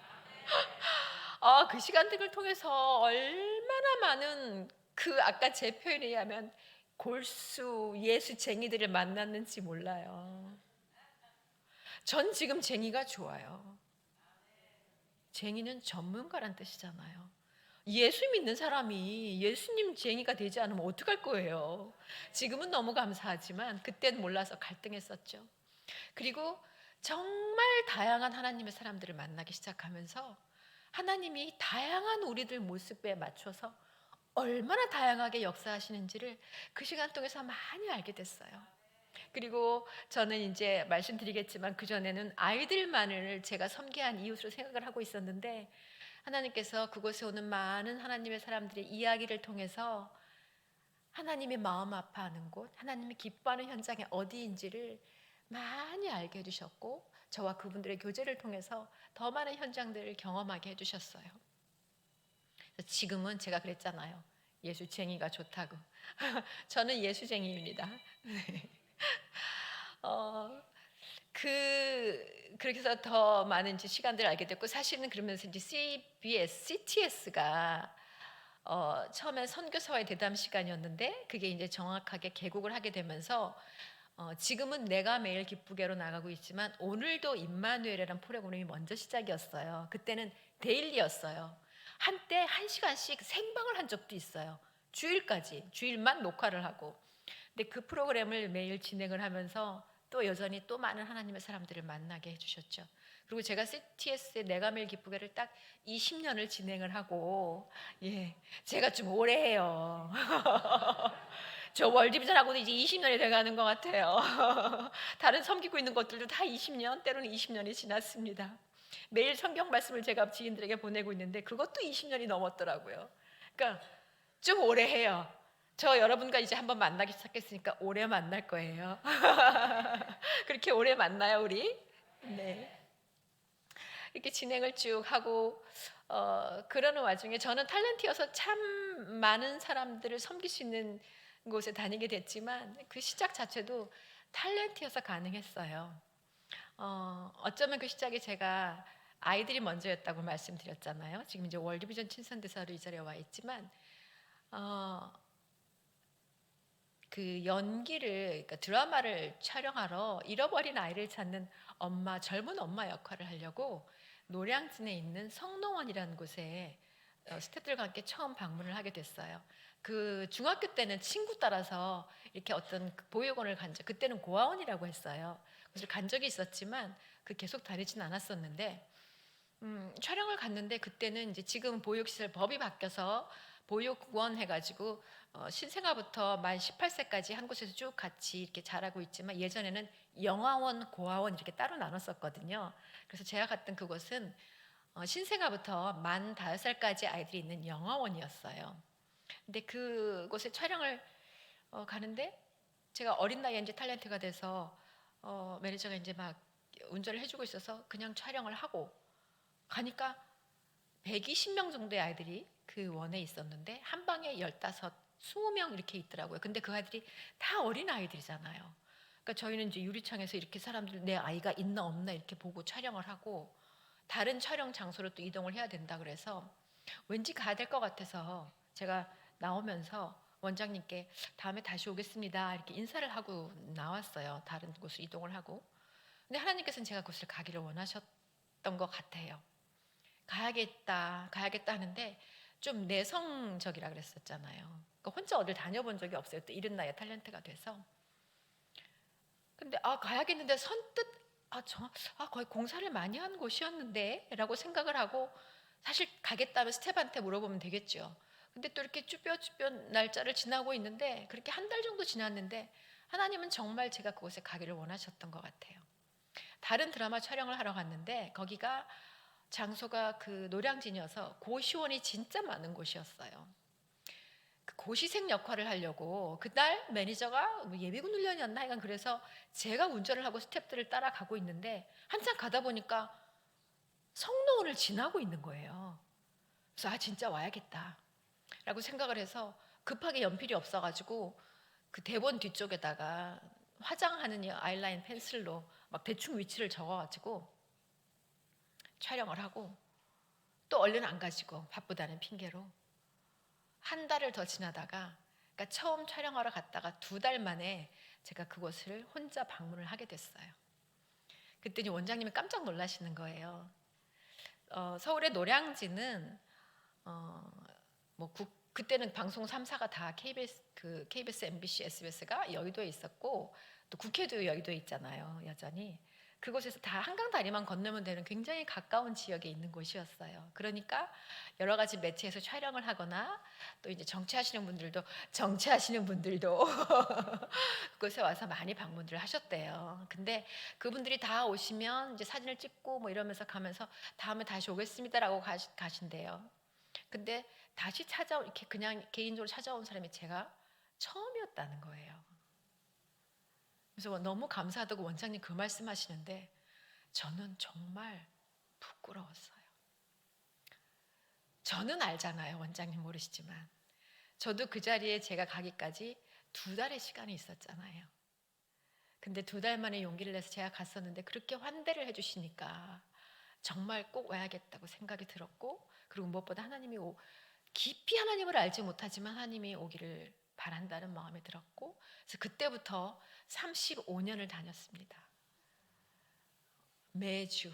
A: 그 시간들을 통해서 얼마나 많은 그 아까 제 표현에 의하면 골수 예수쟁이들을 만났는지 몰라요. 전 지금 쟁이가 좋아요. 쟁이는 전문가란 뜻이잖아요. 예수 믿는 사람이 예수님 쟁이가 되지 않으면 어떡할 거예요. 지금은 너무 감사하지만 그때는 몰라서 갈등했었죠. 그리고 정말 다양한 하나님의 사람들을 만나기 시작하면서 하나님이 다양한 우리들 모습에 맞춰서 얼마나 다양하게 역사하시는지를 그 시간 통해서 많이 알게 됐어요. 그리고 저는 이제 말씀드리겠지만 그전에는 아이들만을 제가 섬기한 이웃으로 생각을 하고 있었는데 하나님께서 그곳에 오는 많은 하나님의 사람들의 이야기를 통해서 하나님이 마음 아파하는 곳, 하나님이 기뻐하는 현장이 어디인지를 많이 알게 해주셨고 저와 그분들의 교제를 통해서 더 많은 현장들을 경험하게 해주셨어요. 지금은 제가 그랬잖아요. 예수쟁이가 좋다고. 저는 예수쟁이입니다. 어, 그렇게 해서 더 많은 이제 시간들을 알게 됐고 사실은 그러면서 이제 CTS가 처음엔 선교사와의 대담 시간이었는데 그게 이제 정확하게 개국을 하게 되면서 지금은 내가 매일 기쁘게로 나가고 있지만 오늘도 임마누엘이라는 프로그램이 먼저 시작이었어요. 그때는 데일리였어요. 한때 1시간씩 생방을 한 적도 있어요. 주일까지 주일만 녹화를 하고 근데 그 프로그램을 매일 진행을 하면서 또 여전히 또 많은 하나님의 사람들을 만나게 해주셨죠. 그리고 제가 CTS의 내가 매일 기쁘게를 딱 20년을 진행을 하고 예, 제가 좀 오래 해요. 저 월드비전하고도 이제 20년이 돼가는 것 같아요. 다른 섬기고 있는 것들도 다 20년, 때로는 20년이 지났습니다. 매일 성경 말씀을 제가 지인들에게 보내고 있는데 그것도 20년이 넘었더라고요. 그러니까 좀 오래 해요. 저 여러분과 이제 한번 만나기 시작했으니까 오래 만날 거예요. 그렇게 오래 만나요, 우리? 네. 이렇게 진행을 쭉 하고 그러는 와중에 저는 탤런트여서 참 많은 사람들을 섬길 수 있는 곳에 다니게 됐지만 그 시작 자체도 탤런트여서 가능했어요. 어쩌면 그 시작이 제가 아이들이 먼저였다고 말씀드렸잖아요. 지금 이제 월드비전 친선대사로 이 자리에 와 있지만 어, 그 연기를 그러니까 드라마를 촬영하러 잃어버린 아이를 찾는 엄마 젊은 엄마 역할을 하려고 노량진에 있는 성농원이라는 곳에 스태프들과 함께 처음 방문을 하게 됐어요. 그 중학교 때는 친구 따라서 이렇게 어떤 그 보육원을 간 적, 그때는 고아원이라고 했어요. 그래서 간 적이 있었지만 그 계속 다니진 않았었는데 촬영을 갔는데 그때는 이제 지금 보육시설 법이 바뀌어서 보육원 해가지고 신생아부터 만 18세까지 한 곳에서 쭉 같이 이렇게 자라고 있지만 예전에는 영아원, 고아원 이렇게 따로 나눴었거든요. 그래서 제가 갔던 그곳은 신생아부터 만 5살까지 아이들이 있는 영아원이었어요. 근데 그곳에 촬영을 가는데 제가 어린 나이에 이제 탤런트가 돼서 매니저가 이제 막 운전을 해주고 있어서 그냥 촬영을 하고 가니까 120명 정도의 아이들이 그 원에 있었는데 한 방에 15, 20명 이렇게 있더라고요. 근데 그 아이들이 다 어린 아이들이잖아요. 그러니까 저희는 이제 유리창에서 이렇게 사람들 내 아이가 있나 없나 이렇게 보고 촬영을 하고 다른 촬영 장소로 또 이동을 해야 된다 그래서 왠지 가야 될 것 같아서 제가 나오면서 원장님께 다음에 다시 오겠습니다 이렇게 인사를 하고 나왔어요. 다른 곳으로 이동을 하고. 근데 하나님께서는 제가 그곳을 가기를 원하셨던 것 같아요. 가야겠다, 가야겠다 하는데 좀 내성적이라 그랬었잖아요. 그러니까 혼자 어딜 다녀본 적이 없어요. 또 이른 나이에 탤런트가 돼서. 근데 가야겠는데 선뜻 거의 공사를 많이 한 곳이었는데라고 생각을 하고 사실 가겠다면 스텝한테 물어보면 되겠죠. 근데 또 이렇게 쭈뼛쭈뼛 날짜를 지나고 있는데 그렇게 한 달 정도 지났는데 하나님은 정말 제가 그곳에 가기를 원하셨던 것 같아요. 다른 드라마 촬영을 하러 갔는데 거기가 장소가 그 노량진이어서 고시원이 진짜 많은 곳이었어요. 그 고시생 역할을 하려고 그날 매니저가 뭐 예비군 훈련이었나 하여간 그래서 제가 운전을 하고 스태프들을 따라가고 있는데 한참 가다 보니까 성노원을 지나고 있는 거예요. 그래서 아 진짜 와야겠다 라고 생각을 해서 급하게 연필이 없어가지고 그 대본 뒤쪽에다가 화장하는 이 아이라인 펜슬로 막 대충 위치를 적어가지고 촬영을 하고 또 얼른 안 가지고 바쁘다는 핑계로 한 달을 더 지나다가 그러니까 처음 촬영하러 갔다가 2달 만에 제가 그곳을 혼자 방문을 하게 됐어요. 그랬더니 원장님이 깜짝 놀라시는 거예요. 서울의 노량진은 그때는 방송 3사가 다 KBS, MBC, SBS가 여의도에 있었고 또 국회도 여의도에 있잖아요. 여전히 그곳에서 다 한강 다리만 건너면 되는 굉장히 가까운 지역에 있는 곳이었어요. 그러니까 여러 가지 매체에서 촬영을 하거나 또 이제 정치하시는 분들도 그곳에 와서 많이 방문들을 하셨대요. 근데 그분들이 다 오시면 이제 사진을 찍고 뭐 이러면서 가면서 다음에 다시 오겠습니다라고 가신대요. 근데 다시 이렇게 그냥 개인적으로 찾아온 사람이 제가 처음이었다는 거예요. 그래서 너무 감사하다고 원장님 그 말씀하시는데 저는 정말 부끄러웠어요. 저는 알잖아요. 원장님 모르시지만 저도 그 자리에 제가 가기까지 2달의 시간이 있었잖아요. 근데 2달 만에 용기를 내서 제가 갔었는데 그렇게 환대를 해주시니까 정말 꼭 와야겠다고 생각이 들었고, 그리고 무엇보다 깊이 하나님을 알지 못하지만 하나님이 오기를 바란다는 마음이 들었고, 그래서 그때부터 35년을 다녔습니다. 매주.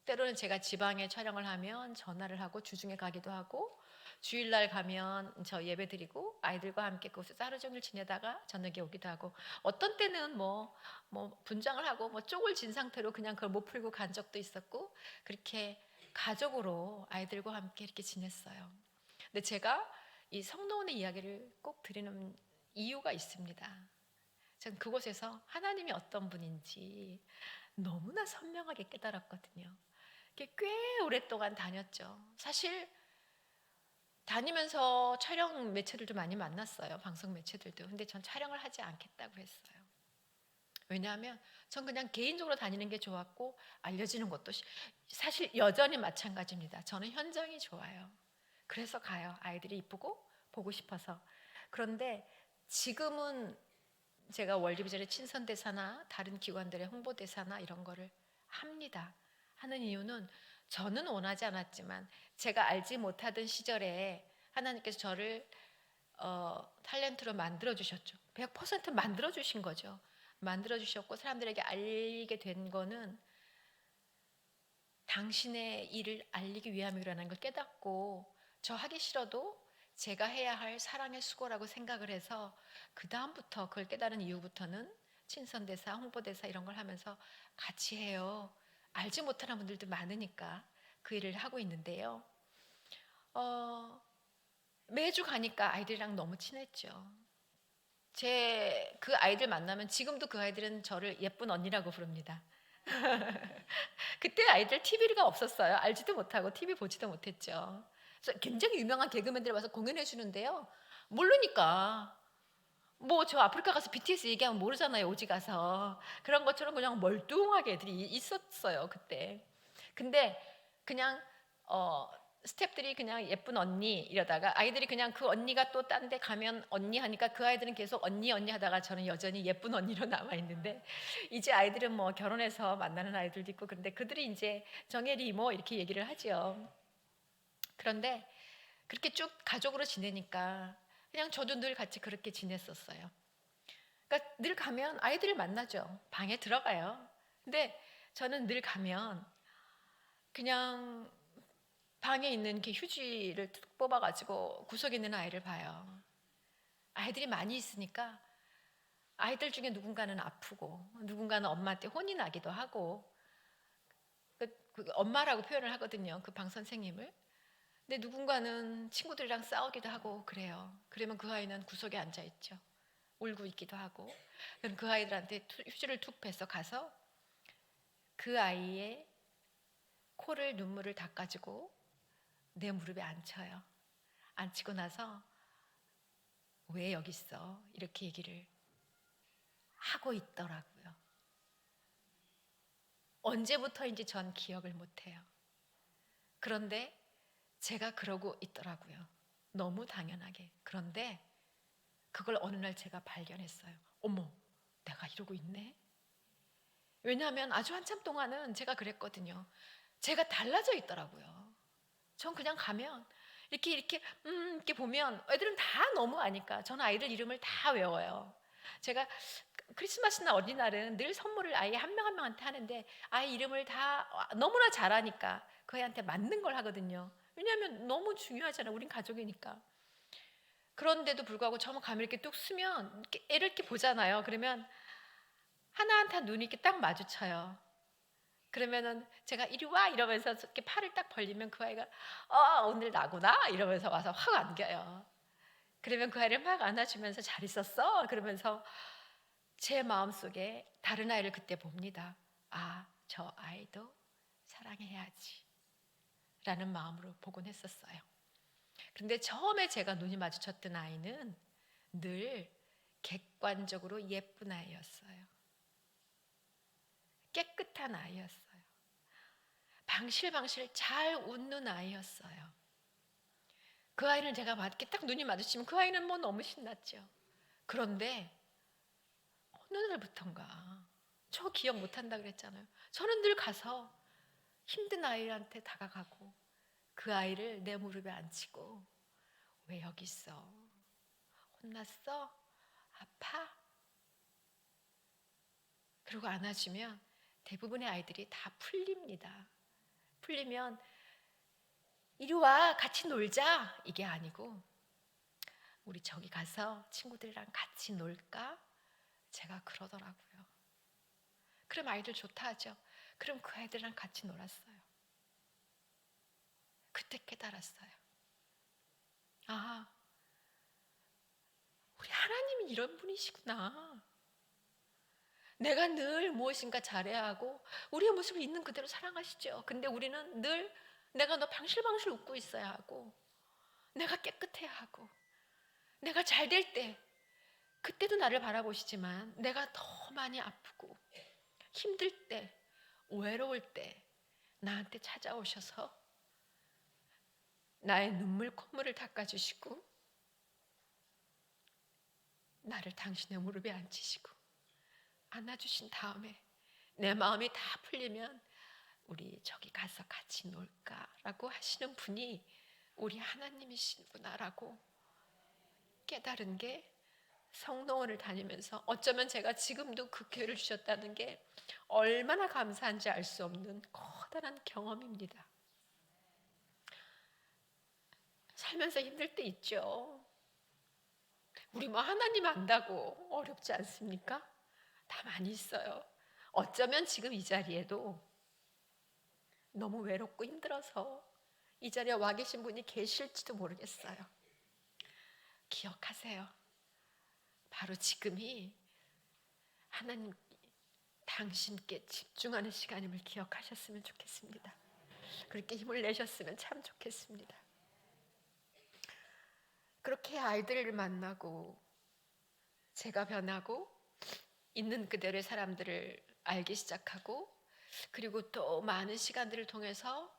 A: 때로는 제가 지방에 촬영을 하면 전화를 하고 주중에 가기도 하고, 주일날 가면 저 예배 드리고 아이들과 함께 그곳에서 하루 종일 지내다가 저녁에 오기도 하고, 어떤 때는 분장을 하고 쪽을 진 상태로 그냥 그걸 못 풀고 간 적도 있었고, 그렇게 가족으로 아이들과 함께 이렇게 지냈어요. 근데 제가 이 성노원의 이야기를 꼭 드리는 이유가 있습니다. 전 그곳에서 하나님이 어떤 분인지 너무나 선명하게 깨달았거든요. 꽤 오랫동안 다녔죠. 사실 다니면서 촬영 매체들도 많이 만났어요. 방송 매체들도. 근데 전 촬영을 하지 않겠다고 했어요. 왜냐하면 전 그냥 개인적으로 다니는 게 좋았고, 알려지는 것도 사실 여전히 마찬가지입니다. 저는 현장이 좋아요. 그래서 가요. 아이들이 이쁘고 보고 싶어서. 그런데 지금은 제가 월드비전의 친선대사나 다른 기관들의 홍보대사나 이런 거를 합니다. 하는 이유는 저는 원하지 않았지만 제가 알지 못하던 시절에 하나님께서 저를 탤런트로 만들어 주셨죠. 100% 만들어 주신 거죠. 만들어 주셨고 사람들에게 알리게 된 거는 당신의 일을 알리기 위함이라는 걸 깨닫고, 저 하기 싫어도 제가 해야 할 사랑의 수고라고 생각을 해서 그 다음부터 그걸 깨달은 이후부터는 친선대사, 홍보대사 이런 걸 하면서 같이 해요. 알지 못하는 분들도 많으니까 그 일을 하고 있는데요. 매주 가니까 아이들이랑 너무 친했죠. 그 아이들 만나면 지금도 그 아이들은 저를 예쁜 언니라고 부릅니다. 그때 아이들 TV가 없었어요. 알지도 못하고 TV 보지도 못했죠. 그래서 굉장히 유명한 개그맨들 와서 공연해 주는데요. 모르니까 저 아프리카 가서 BTS 얘기하면 모르잖아요. 오지 가서. 그런 것처럼 그냥 멀뚱하게 애들이 있었어요. 그때. 근데 그냥 스태프들이 그냥 예쁜 언니 이러다가 아이들이 그냥 그 언니가 또 딴 데 가면 언니 하니까 그 아이들은 계속 언니 하다가 저는 여전히 예쁜 언니로 남아 있는데, 이제 아이들은 결혼해서 만나는 아이들도 있고 그런데 그들이 이제 정혜리 이모 이렇게 얘기를 하죠. 그런데 그렇게 쭉 가족으로 지내니까 그냥 저도 늘 같이 그렇게 지냈었어요. 그러니까 늘 가면 아이들을 만나죠. 방에 들어가요. 근데 저는 늘 가면 그냥 방에 있는 이렇게 휴지를 툭 뽑아가지고 구석에 있는 아이를 봐요. 아이들이 많이 있으니까 아이들 중에 누군가는 아프고 누군가는 엄마한테 혼이 나기도 하고, 그 엄마라고 표현을 하거든요. 그 방 선생님을. 근데 누군가는 친구들이랑 싸우기도 하고 그래요. 그러면 그 아이는 구석에 앉아 있죠. 울고 있기도 하고. 그럼 그 아이들한테 휴지를 툭 빼서 가서 그 아이의 코를 눈물을 닦아주고 내 무릎에 앉혀요. 앉히고 나서 왜 여기 있어? 이렇게 얘기를 하고 있더라고요. 언제부터인지 전 기억을 못해요. 그런데 제가 그러고 있더라고요. 너무 당연하게. 그런데 그걸 어느 날 제가 발견했어요. 어머, 내가 이러고 있네? 왜냐하면 아주 한참 동안은 제가 그랬거든요. 제가 달라져 있더라고요. 전 그냥 가면 이렇게 보면 애들은 다 너무 아니까 저는 아이들 이름을 다 외워요. 제가 크리스마스나 어린이날은 늘 선물을 아이 한 명 한 명한테 하는데 아이 이름을 다 너무나 잘하니까 그 애한테 맞는 걸 하거든요. 왜냐하면 너무 중요하잖아요. 우린 가족이니까. 그런데도 불구하고 저만 가면 이렇게 뚝 쓰면 이렇게 애를 이렇게 보잖아요. 그러면 하나한테 눈이 이렇게 딱 마주쳐요. 그러면은 제가 이리 와 이러면서 이렇게 팔을 딱 벌리면 그 아이가 오늘 나구나 이러면서 와서 확 안겨요. 그러면 그 아이를 막 안아주면서 잘 있었어? 그러면서 제 마음속에 다른 아이를 그때 봅니다. 아, 저 아이도 사랑해야지 라는 마음으로 보곤 했었어요. 그런데 처음에 제가 눈이 마주쳤던 아이는 늘 객관적으로 예쁜 아이였어요. 깨끗한 아이였어요. 방실방실 잘 웃는 아이였어요. 그 아이는 제가 이렇게 딱 눈이 마주치면 그 아이는 뭐 너무 신났죠. 그런데 어느 날부턴가 저 기억 못한다 그랬잖아요. 저는 늘 가서 힘든 아이한테 다가가고 그 아이를 내 무릎에 앉히고 왜 여기 있어? 혼났어? 아파? 그리고 안아주면 대부분의 아이들이 다 풀립니다. 풀리면 이리 와 같이 놀자 이게 아니고 우리 저기 가서 친구들이랑 같이 놀까? 제가 그러더라고요. 그럼 아이들 좋다 하죠. 그럼 그 아이들이랑 같이 놀았어요. 그때 깨달았어요. 아, 우리 하나님이 이런 분이시구나. 내가 늘 무엇인가 잘해야 하고 우리의 모습을 있는 그대로 사랑하시죠. 근데 우리는 늘 내가 너 방실방실 웃고 있어야 하고 내가 깨끗해야 하고 내가 잘 될 때 그때도 나를 바라보시지만 내가 더 많이 아프고 힘들 때 외로울 때 나한테 찾아오셔서 나의 눈물 콧물을 닦아주시고 나를 당신의 무릎에 앉히시고 안아주신 다음에 내 마음이 다 풀리면 우리 저기 가서 같이 놀까라고 하시는 분이 우리 하나님이시구나라고 깨달은 게 성노원을 다니면서 어쩌면 제가 지금도 그 기회를 주셨다는 게 얼마나 감사한지 알 수 없는 커다란 경험입니다. 살면서 힘들 때 있죠. 우리 뭐 하나님 안다고 어렵지 않습니까? 다 많이 있어요. 어쩌면 지금 이 자리에도 너무 외롭고 힘들어서 이 자리에 와 계신 분이 계실지도 모르겠어요. 기억하세요. 바로 지금이 하나님 당신께 집중하는 시간임을 기억하셨으면 좋겠습니다. 그렇게 힘을 내셨으면 참 좋겠습니다. 그렇게 아이들을 만나고 제가 변하고 있는 그대로의 사람들을 알기 시작하고 그리고 또 많은 시간들을 통해서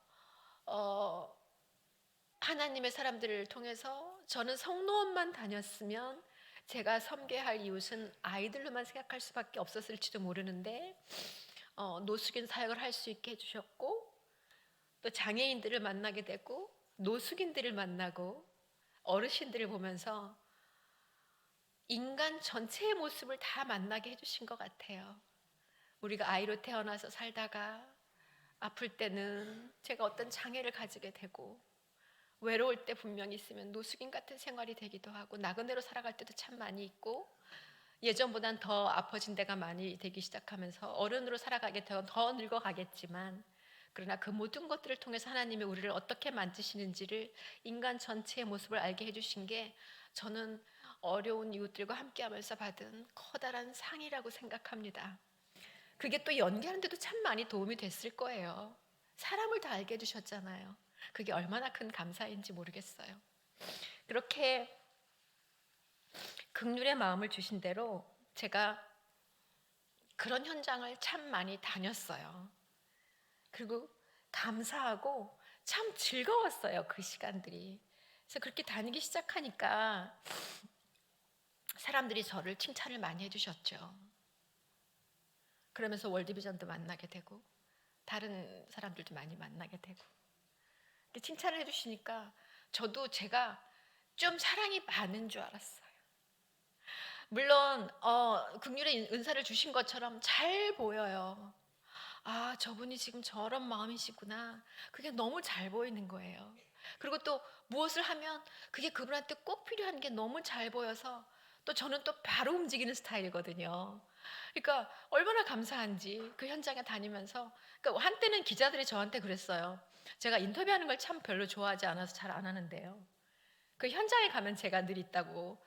A: 하나님의 사람들을 통해서 저는 성노원만 다녔으면 제가 섬겨야 할 이웃은 아이들로만 생각할 수밖에 없었을지도 모르는데 노숙인 사역을 할 수 있게 해주셨고 또 장애인들을 만나게 되고 노숙인들을 만나고 어르신들을 보면서 인간 전체의 모습을 다 만나게 해주신 것 같아요. 우리가 아이로 태어나서 살다가 아플 때는 제가 어떤 장애를 가지게 되고 외로울 때 분명히 있으면 노숙인 같은 생활이 되기도 하고 나그네로 살아갈 때도 참 많이 있고 예전보단 더 아파진 데가 많이 되기 시작하면서 어른으로 살아가게 되고 더 늙어가겠지만 그러나 그 모든 것들을 통해서 하나님이 우리를 어떻게 만드시는지를, 인간 전체의 모습을 알게 해주신 게 저는 어려운 이웃들과 함께하면서 받은 커다란 상이라고 생각합니다. 그게 또 연기하는 데도 참 많이 도움이 됐을 거예요. 사람을 다 알게 해주셨잖아요. 그게 얼마나 큰 감사인지 모르겠어요. 그렇게 긍휼의 마음을 주신 대로 제가 그런 현장을 참 많이 다녔어요. 그리고 감사하고 참 즐거웠어요, 그 시간들이. 그래서 그렇게 다니기 시작하니까 사람들이 저를 칭찬을 많이 해주셨죠. 그러면서 월드비전도 만나게 되고 다른 사람들도 많이 만나게 되고, 칭찬을 해주시니까 저도 제가 좀 사랑이 많은 줄 알았어요. 물론 긍휼의 은사를 주신 것처럼 잘 보여요. 아, 저분이 지금 저런 마음이시구나. 그게 너무 잘 보이는 거예요. 그리고 또 무엇을 하면 그게 그분한테 꼭 필요한 게 너무 잘 보여서 또 저는 또 바로 움직이는 스타일이거든요. 그러니까 얼마나 감사한지 그 현장에 다니면서, 그러니까 한때는 기자들이 저한테 그랬어요. 제가 인터뷰하는 걸 참 별로 좋아하지 않아서 잘 안 하는데요. 그 현장에 가면 제가 늘 있다고.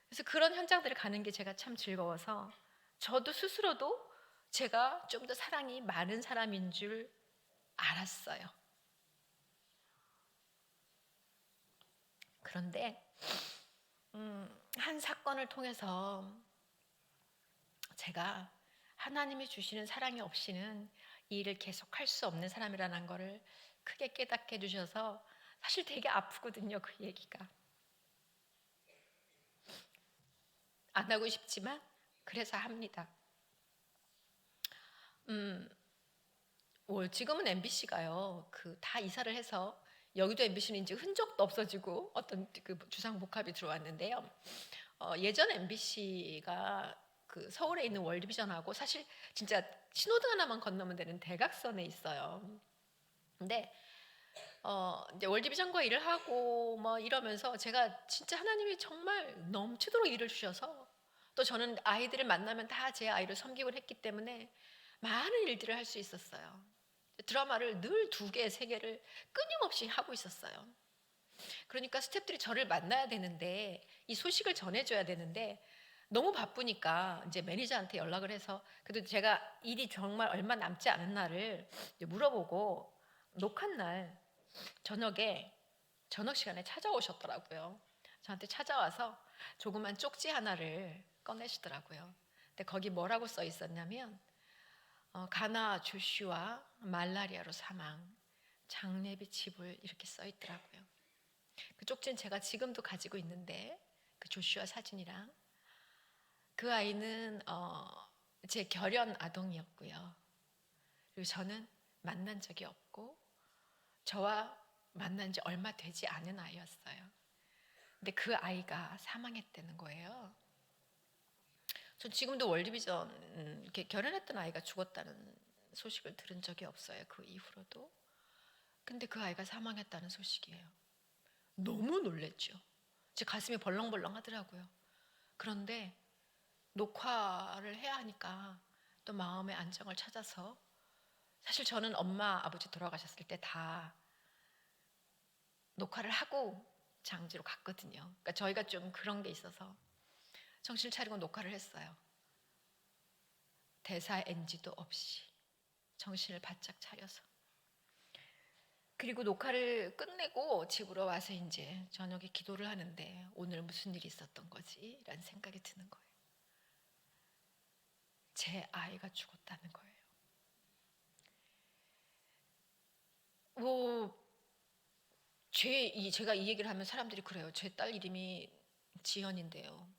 A: 그래서 그런 현장들을 가는 게 제가 참 즐거워서 저도 스스로도 제가 좀 더 사랑이 많은 사람인 줄 알았어요. 그런데 한 사건을 통해서 제가 하나님이 주시는 사랑이 없이는 이 일을 계속할 수 없는 사람이라는 거를 크게 깨닫게 해주셔서 사실 되게 아프거든요, 그 얘기가. 안 하고 싶지만 그래서 합니다. 지금은 MBC가요. 그 다 이사를 해서 여기도 MBC는 이제 흔적도 없어지고 어떤 그 주상복합이 들어왔는데요. 예전 MBC가 그 서울에 있는 월드비전하고 사실 진짜 신호등 하나만 건너면 되는 대각선에 있어요. 근데 이제 월드비전과 일을 하고 뭐 이러면서 제가 진짜 하나님이 정말 넘치도록 일을 주셔서, 또 저는 아이들을 만나면 다 제 아이를 섬기곤 했기 때문에 많은 일들을 할 수 있었어요. 드라마를 늘 2개, 3개를 끊임없이 하고 있었어요. 그러니까 스태프들이 저를 만나야 되는데, 이 소식을 전해줘야 되는데 너무 바쁘니까 이제 매니저한테 연락을 해서, 그래도 제가 일이 정말 얼마 남지 않은 날을 물어보고 녹화 날 저녁에 저녁 시간에 찾아오셨더라고요. 저한테 찾아와서 조그만 쪽지 하나를 꺼내시더라고요. 근데 거기 뭐라고 써 있었냐면 가나 조슈아 말라리아로 사망, 장례비 지불, 이렇게 써 있더라고요. 그 쪽지는 제가 지금도 가지고 있는데, 그 조슈아 사진이랑, 그 아이는 제 결연 아동이었고요. 그리고 저는 만난 적이 없고 저와 만난 지 얼마 되지 않은 아이였어요. 근데 그 아이가 사망했다는 거예요. 전 지금도 월드비전 이렇게 결혼했던 아이가 죽었다는 소식을 들은 적이 없어요. 그 이후로도. 근데 그 아이가 사망했다는 소식이에요. 너무 놀랬죠. 제 가슴이 벌렁벌렁 하더라고요. 그런데 녹화를 해야 하니까 또 마음의 안정을 찾아서, 사실 저는 엄마 아버지 돌아가셨을 때 다 녹화를 하고 장지로 갔거든요. 그러니까 저희가 좀 그런 게 있어서 정신을 차리고 녹화를 했어요. 대사 NG도 없이 정신을 바짝 차려서. 그리고 녹화를 끝내고 집으로 와서 이제 저녁에 기도를 하는데 오늘 무슨 일이 있었던 거지? 라는 생각이 드는 거예요. 제 아이가 죽었다는 거예요. 제가 이 얘기를 하면 사람들이 그래요. 제 딸 이름이 지연인데요.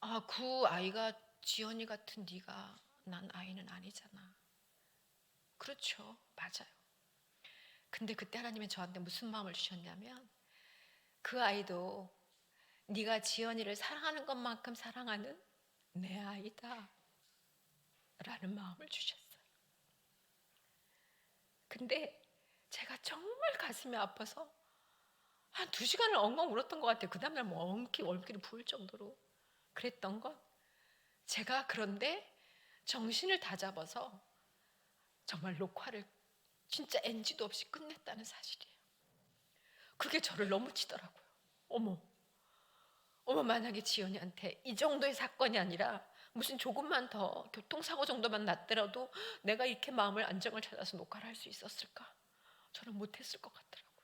A: 아, 그 아이가 지연이 같은 네가 난 아이는 아니잖아. 그렇죠. 맞아요. 근데 그때 하나님이 저한테 무슨 마음을 주셨냐면, 그 아이도 네가 지연이를 사랑하는 것만큼 사랑하는 내 아이다 라는 마음을 주셨어요. 근데 제가 정말 가슴이 아파서 한 2시간을 엉엉 울었던 것 같아요. 그 다음날 뭐 얼기를 부을 정도로 그랬던 건, 제가 그런데 정신을 다잡아서 정말 녹화를 진짜 NG도 없이 끝냈다는 사실이에요. 그게 저를 너무 치더라고요. 어머, 만약에 지연이한테 이 정도의 사건이 아니라 무슨 조금만 더 교통사고 정도만 났더라도 내가 이렇게 마음을 안정을 찾아서 녹화를 할 수 있었을까? 저는 못했을 것 같더라고요.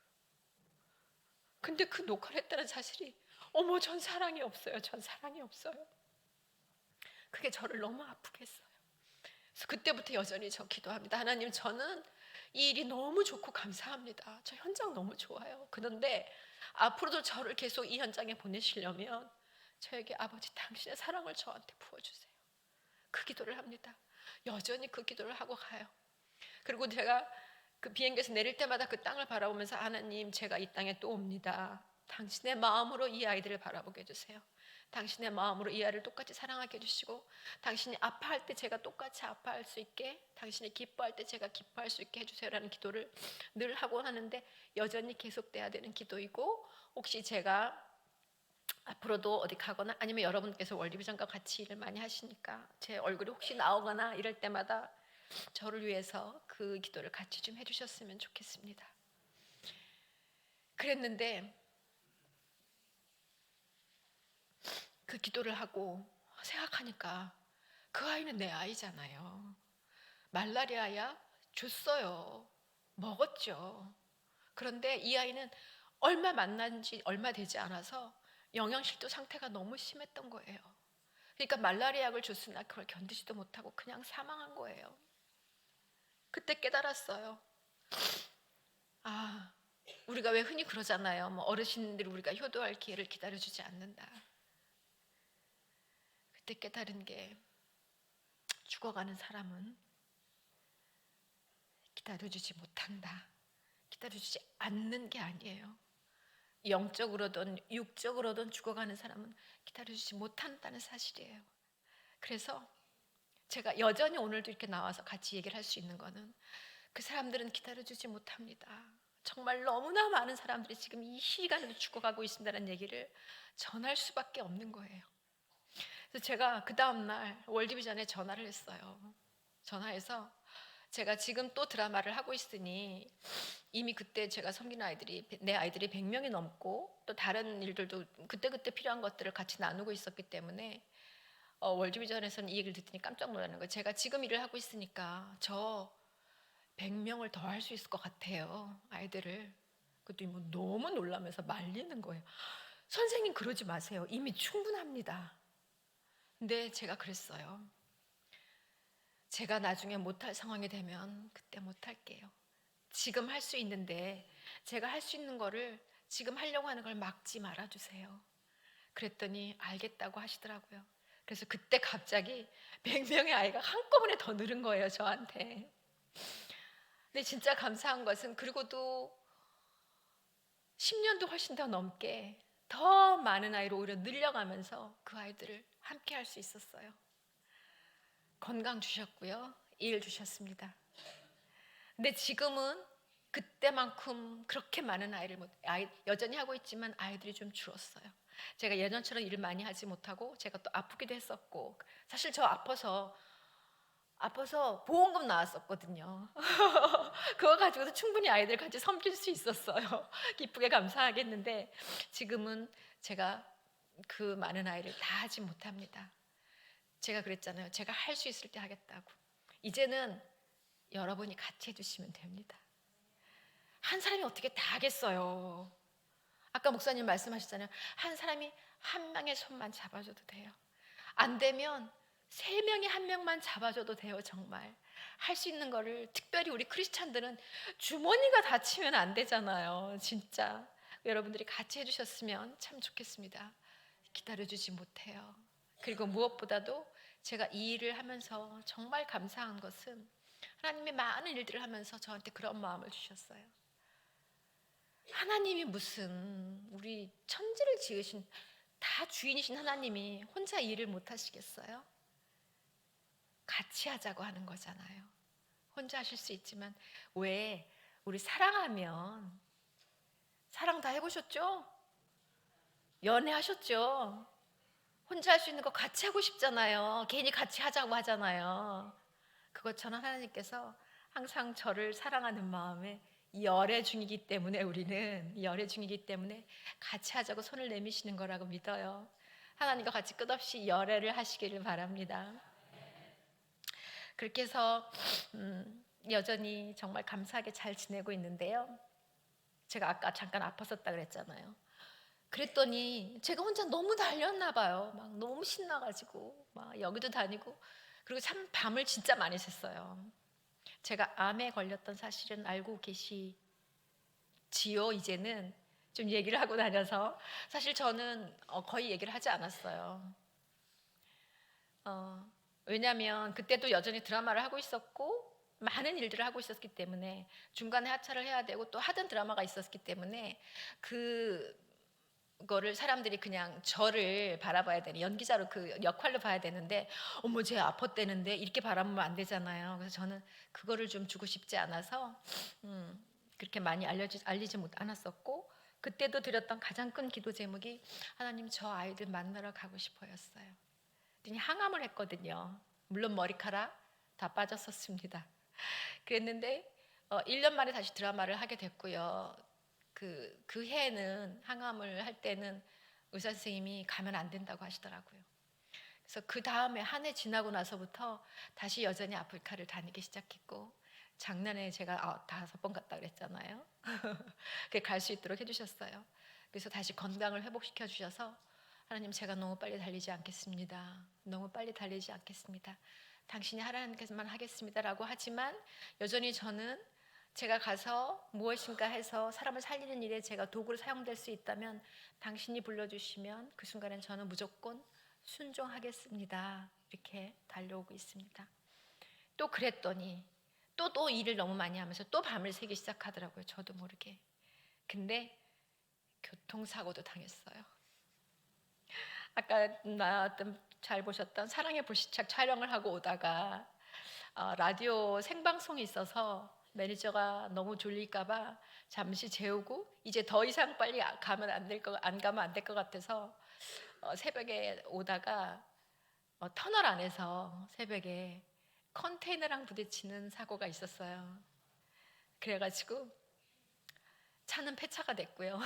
A: 근데 그 녹화를 했다는 사실이 어머, 전 사랑이 없어요. 전 사랑이 없어요. 그게 저를 너무 아프게 했어요. 그래서 그때부터 여전히 저 기도합니다. 하나님, 저는 이 일이 너무 좋고 감사합니다. 저 현장 너무 좋아요. 그런데 앞으로도 저를 계속 이 현장에 보내시려면 저에게 아버지 당신의 사랑을 저한테 부어주세요. 그 기도를 합니다. 여전히 그 기도를 하고 가요. 그리고 제가 그 비행기에서 내릴 때마다 그 땅을 바라보면서 하나님, 제가 이 땅에 또 옵니다. 당신의 마음으로 이 아이들을 바라보게 해주세요. 당신의 마음으로 이 아이를 똑같이 사랑하게 해주시고, 당신이 아파할 때 제가 똑같이 아파할 수 있게, 당신이 기뻐할 때 제가 기뻐할 수 있게 해주세요라는 기도를 늘 하고 하는데, 여전히 계속돼야 되는 기도이고, 혹시 제가 앞으로도 어디 가거나 아니면 여러분께서 월드비전과 같이 일을 많이 하시니까 제 얼굴이 혹시 나오거나 이럴 때마다 저를 위해서 그 기도를 같이 좀 해주셨으면 좋겠습니다. 그랬는데 그 기도를 하고 생각하니까 그 아이는 내 아이잖아요. 말라리아야 줬어요. 먹었죠. 그런데 이 아이는 얼마 만난 지 얼마 되지 않아서 영양실조 상태가 너무 심했던 거예요. 그러니까 말라리아 약을 줬으나 그걸 견디지도 못하고 그냥 사망한 거예요. 그때 깨달았어요. 아, 우리가 왜 흔히 그러잖아요. 뭐 어르신들이 우리가 효도할 기회를 기다려주지 않는다. 그때 깨달은 게 죽어가는 사람은 기다려주지 못한다. 기다려주지 않는 게 아니에요. 영적으로든 육적으로든 죽어가는 사람은 기다려주지 못한다는 사실이에요. 그래서 제가 여전히 오늘도 이렇게 나와서 같이 얘기를 할 수 있는 거는 그 사람들은 기다려주지 못합니다. 정말 너무나 많은 사람들이 지금 이 시간에도 죽어가고 있습니다라는 얘기를 전할 수밖에 없는 거예요. 그래서 제가 그 다음날 월드비전에 전화를 했어요. 전화해서 제가 지금 또 드라마를 하고 있으니 이미 그때 제가 섬기는 아이들이 내 아이들이 100명이 넘고 또 다른 일들도 그때그때 필요한 것들을 같이 나누고 있었기 때문에 월드비전에서는 이 얘기를 듣더니 깜짝 놀라는 거예요. 제가 지금 일을 하고 있으니까 저 100명을 더 할 수 있을 것 같아요. 아이들을. 그랬더니 뭐 너무 놀라면서 말리는 거예요. 선생님 그러지 마세요. 이미 충분합니다. 근데 제가 그랬어요. 제가 나중에 못할 상황이 되면 그때 못할게요. 지금 할 수 있는데 제가 할 수 있는 거를 지금 하려고 하는 걸 막지 말아주세요. 그랬더니 알겠다고 하시더라고요. 그래서 그때 갑자기 100명의 아이가 한꺼번에 더 늘은 거예요, 저한테. 근데 진짜 감사한 것은 그리고도 10년도 훨씬 더 넘게 더 많은 아이를 오히려 늘려가면서 그 아이들을 함께 할 수 있었어요. 건강 주셨고요. 일 주셨습니다. 근데 지금은 그때만큼 그렇게 많은 여전히 하고 있지만 아이들이 좀 줄었어요. 제가 예전처럼 일을 많이 하지 못하고 제가 또 아프기도 했었고 사실 저 아파서 보험금 나왔었거든요. 그거 가지고도 충분히 아이들 같이 섬길 수 있었어요. 기쁘게 감사하겠는데 지금은 제가 그 많은 아이를 다 하지 못합니다. 제가 그랬잖아요. 제가 할 수 있을 때 하겠다고. 이제는 여러분이 같이 해주시면 됩니다. 한 사람이 어떻게 다 하겠어요. 아까 목사님 말씀하셨잖아요. 한 사람이 한 명의 손만 잡아줘도 돼요. 안 되면 3명이 한 명만 잡아줘도 돼요. 정말 할 수 있는 거를 특별히 우리 크리스찬들은 주머니가 다치면 안 되잖아요. 진짜 여러분들이 같이 해주셨으면 참 좋겠습니다. 기다려주지 못해요. 그리고 무엇보다도 제가 이 일을 하면서 정말 감사한 것은 하나님이 많은 일들을 하면서 저한테 그런 마음을 주셨어요. 하나님이 무슨 우리 천지를 지으신 다 주인이신 하나님이 혼자 일을 못 하시겠어요? 같이 하자고 하는 거잖아요. 혼자 하실 수 있지만 왜 우리 사랑하면 사랑 다 해보셨죠? 연애하셨죠? 혼자 할 수 있는 거 같이 하고 싶잖아요. 괜히 같이 하자고 하잖아요. 그것처럼 하나님께서 항상 저를 사랑하는 마음에 열애 중이기 때문에 우리는 열애 중이기 때문에 같이 하자고 손을 내미시는 거라고 믿어요. 하나님과 같이 끝없이 열애를 하시기를 바랍니다. 그렇게 해서 여전히 정말 감사하게 잘 지내고 있는데요. 제가 아까 잠깐 아팠었다 그랬잖아요. 그랬더니 제가 혼자 너무 달렸나 봐요. 막 너무 신나가지고 막 여기도 다니고, 그리고 참 밤을 진짜 많이 샜어요. 제가 암에 걸렸던 사실은 알고 계시지요. 이제는 좀 얘기를 하고 다녀서 사실 저는 거의 얘기를 하지 않았어요. 왜냐하면 그때도 여전히 드라마를 하고 있었고 많은 일들을 하고 있었기 때문에, 중간에 하차를 해야 되고 또 하던 드라마가 있었기 때문에 그거를 사람들이 그냥 저를 바라봐야 되는, 연기자로 그 역할로 봐야 되는데 어머 쟤 아팠대는데 이렇게 바라보면 안 되잖아요. 그래서 저는 그거를 좀 주고 싶지 않아서 그렇게 많이 알리지 못 않았었고, 그때도 드렸던 가장 큰 기도 제목이 하나님 저 아이들 만나러 가고 싶어였어요. 그랬더니 항암을 했거든요. 물론 머리카락 다 빠졌었습니다. 그랬는데 1년 만에 다시 드라마를 하게 됐고요. 그 해에는 항암을 할 때는 의사 선생님이 가면 안 된다고 하시더라고요. 그래서 그 다음에 한 해 지나고 나서부터 다시 여전히 아프리카를 다니기 시작했고, 작년에 제가 5번 갔다 그랬잖아요. 갈 수 있도록 해주셨어요. 그래서 다시 건강을 회복시켜 주셔서 하나님 제가 너무 빨리 달리지 않겠습니다. 너무 빨리 달리지 않겠습니다. 당신이 하라는 것만 하겠습니다라고 하지만 여전히 저는 제가 가서 무엇인가 해서 사람을 살리는 일에 제가 도구로 사용될 수 있다면 당신이 불러주시면 그 순간엔 저는 무조건 순종하겠습니다. 이렇게 달려오고 있습니다. 또 그랬더니 또 일을 너무 많이 하면서 또 밤을 새기 시작하더라고요. 저도 모르게. 근데 교통사고도 당했어요. 아까 나왔던 잘 보셨던 사랑의 불시착 촬영을 하고 오다가 라디오 생방송이 있어서 매니저가 너무 졸릴까봐 잠시 재우고 이제 더 이상 빨리 안 가면 안 될 것 같아서 새벽에 오다가 터널 안에서 새벽에 컨테이너랑 부딪히는 사고가 있었어요. 그래가지고 차는 폐차가 됐고요.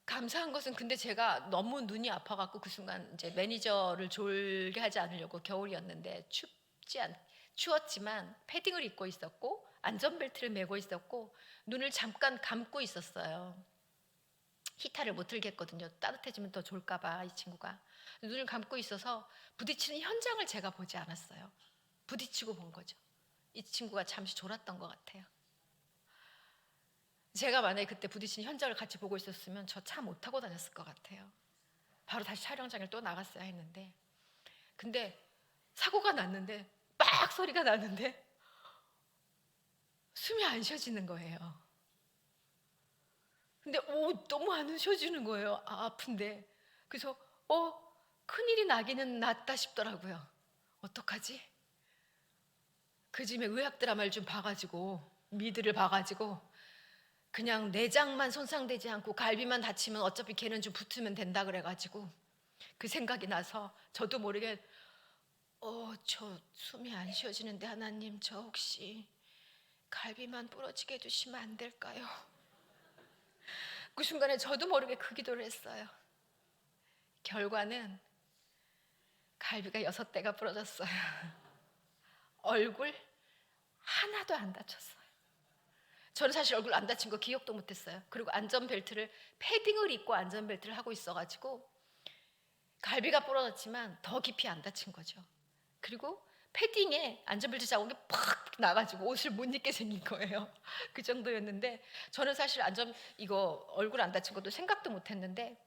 A: 감사한 것은 근데 제가 너무 눈이 아파갖고 그 순간 이제 매니저를 졸게 하지 않으려고, 겨울이었는데 추웠지만 패딩을 입고 있었고 안전벨트를 메고 있었고 눈을 잠깐 감고 있었어요. 히타를 못 틀겠거든요. 따뜻해지면 더 졸까봐 이 친구가. 눈을 감고 있어서 부딪히는 현장을 제가 보지 않았어요. 부딪히고 본 거죠. 이 친구가 잠시 졸았던 것 같아요. 제가 만약에 그때 부딪힌 현장을 같이 보고 있었으면 저 차 못 타고 다녔을 것 같아요. 바로 다시 촬영장을 또 나갔어야 했는데, 근데 사고가 났는데 빡 소리가 났는데 숨이 안 쉬어지는 거예요. 근데 너무 안 쉬어지는 거예요. 아픈데. 그래서 큰일이 나기는 났다 싶더라고요. 어떡하지? 그 즈음에 의학 드라마를 좀 봐가지고, 미드를 봐가지고 그냥 내장만 손상되지 않고 갈비만 다치면 어차피 걔는 좀 붙으면 된다 그래가지고 그 생각이 나서 저도 모르게 저 숨이 안 쉬어지는데 하나님 저 혹시 갈비만 부러지게 해주시면 안 될까요? 그 순간에 저도 모르게 그 기도를 했어요. 결과는 갈비가 6대가 부러졌어요. 얼굴 하나도 안 다쳤어요. 저는 사실 얼굴 안 다친 거 기억도 못했어요. 그리고 안전벨트를, 패딩을 입고 안전벨트를 하고 있어가지고 갈비가 부러졌지만 더 깊이 안 다친 거죠. 그리고 패딩에 안전벨트 자국이 팍 나가지고 옷을 못 입게 생긴 거예요. 그 정도였는데 저는 사실 이거 얼굴 안 다친 것도 생각도 못했는데,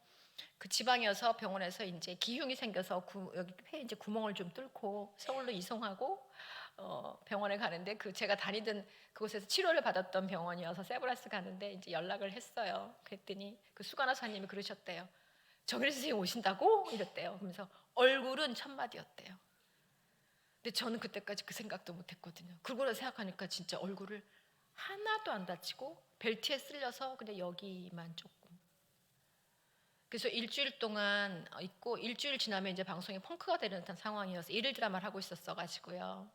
A: 그 지방이어서 병원에서 이제 기흉이 생겨서 여기 폐에 이제 구멍을 좀 뚫고 서울로 이송하고 병원에 가는데, 제가 다니던 그곳에서 치료를 받았던 병원이어서 세브란스 가는데 이제 연락을 했어요. 그랬더니 그 수간호사님이 그러셨대요. 정일 선생님 오신다고? 이랬대요. 그러면서 얼굴은 천마디였대요. 근데 저는 그때까지 그 생각도 못했거든요. 그러고 생각하니까 진짜 얼굴을 하나도 안 다치고 벨트에 쓸려서 그냥 여기만 조금. 그래서 일주일 동안 있고 일주일 지나면 이제 방송이 펑크가 되는 듯한 상황이어서 일일 드라마를 하고 있었어가지고요.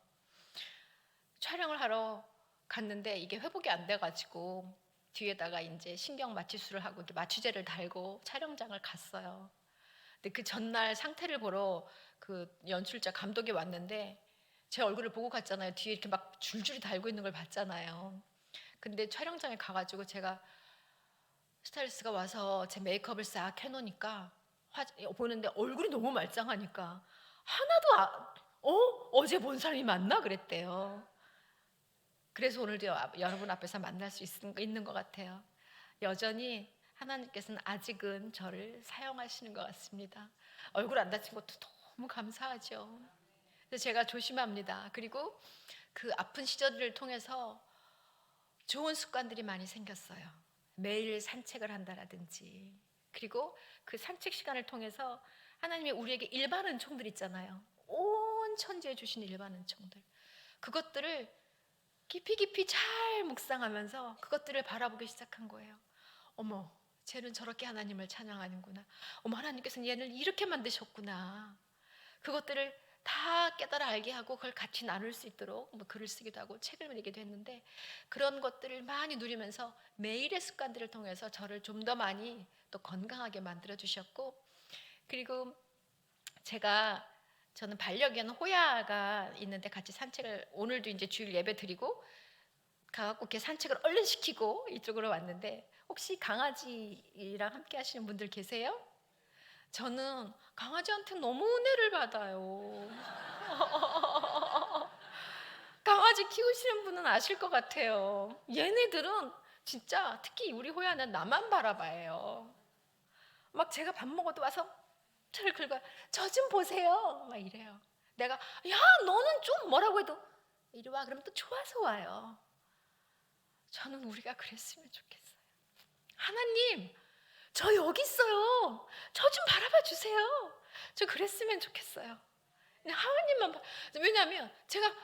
A: 촬영을 하러 갔는데 이게 회복이 안 돼가지고 뒤에다가 이제 신경 마취술을 하고 이렇게 마취제를 달고 촬영장을 갔어요. 근데 그 전날 상태를 보러 그 연출자 감독이 왔는데 제 얼굴을 보고 갔잖아요. 뒤에 이렇게 막 줄줄이 달고 있는 걸 봤잖아요. 근데 촬영장에 가가지고 제가 스타일리스트가 와서 제 메이크업을 싹 해놓으니까 보는데 얼굴이 너무 말짱하니까 하나도 어제 본 사람이 맞나 그랬대요. 그래서 오늘도 여러분 앞에서 만날 수 있는 것 같아요. 여전히 하나님께서는 아직은 저를 사용하시는 것 같습니다. 얼굴 안 다친 것도 너무 감사하죠. 그래서 제가 조심합니다. 그리고 그 아픈 시절을 통해서 좋은 습관들이 많이 생겼어요. 매일 산책을 한다라든지, 그리고 그 산책 시간을 통해서 하나님이 우리에게 일반 은총들 있잖아요. 온 천지에 주신 일반 은총들, 그것들을 깊이 깊이 잘 묵상하면서 그것들을 바라보기 시작한 거예요. 어머, 쟤는 저렇게 하나님을 찬양하는구나. 어머, 하나님께서는 얘를 이렇게 만드셨구나. 그것들을 다 깨달아 알게 하고 그걸 같이 나눌 수 있도록 뭐 글을 쓰기도 하고 책을 읽기도 했는데, 그런 것들을 많이 누리면서 매일의 습관들을 통해서 저를 좀 더 많이 또 건강하게 만들어 주셨고, 그리고 저는 반려견 호야가 있는데 같이 산책을, 오늘도 이제 주일 예배 드리고 가갖고 이렇게 산책을 얼른 시키고 이쪽으로 왔는데, 혹시 강아지랑 함께 하시는 분들 계세요? 저는 강아지한테 너무 은혜를 받아요. 강아지 키우시는 분은 아실 것 같아요. 얘네들은 진짜, 특히 우리 호야는 나만 바라봐요. 막 제가 밥 먹어도 와서 저를 긁어요. 저 좀 보세요. 막 이래요. 내가 야 너는 좀 뭐라고 해도 이리 와 그러면 또 좋아서 와요. 저는 우리가 그랬으면 좋겠어요. 하나님, 저 여기 있어요. 저 좀 바라봐 주세요. 저 그랬으면 좋겠어요. 그냥 하나님만 왜냐하면 제가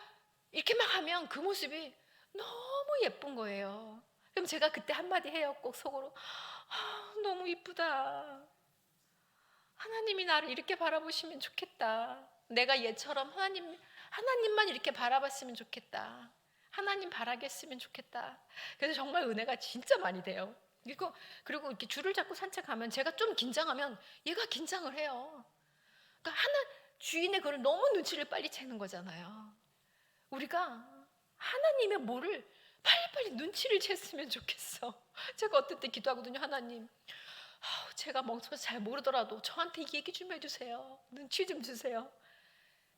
A: 이렇게 막 하면 그 모습이 너무 예쁜 거예요. 그럼 제가 그때 한마디 해요. 꼭 속으로. 너무 이쁘다. 하나님이 나를 이렇게 바라보시면 좋겠다. 내가 얘처럼 하나님만 이렇게 바라봤으면 좋겠다. 하나님 바라겠으면 좋겠다. 그래서 정말 은혜가 진짜 많이 돼요. 그리고 이렇게 줄을 잡고 산책하면 제가 좀 긴장하면 얘가 긴장을 해요. 그러니까 주인의 그걸 너무 눈치를 빨리 채는 거잖아요. 우리가 하나님의 뭐를 빨리빨리 눈치를 챘으면 좋겠어. 제가 어떨 때 기도하거든요. 하나님, 제가 멍청해서 잘 모르더라도 저한테 얘기 좀 해주세요. 눈치 좀 주세요.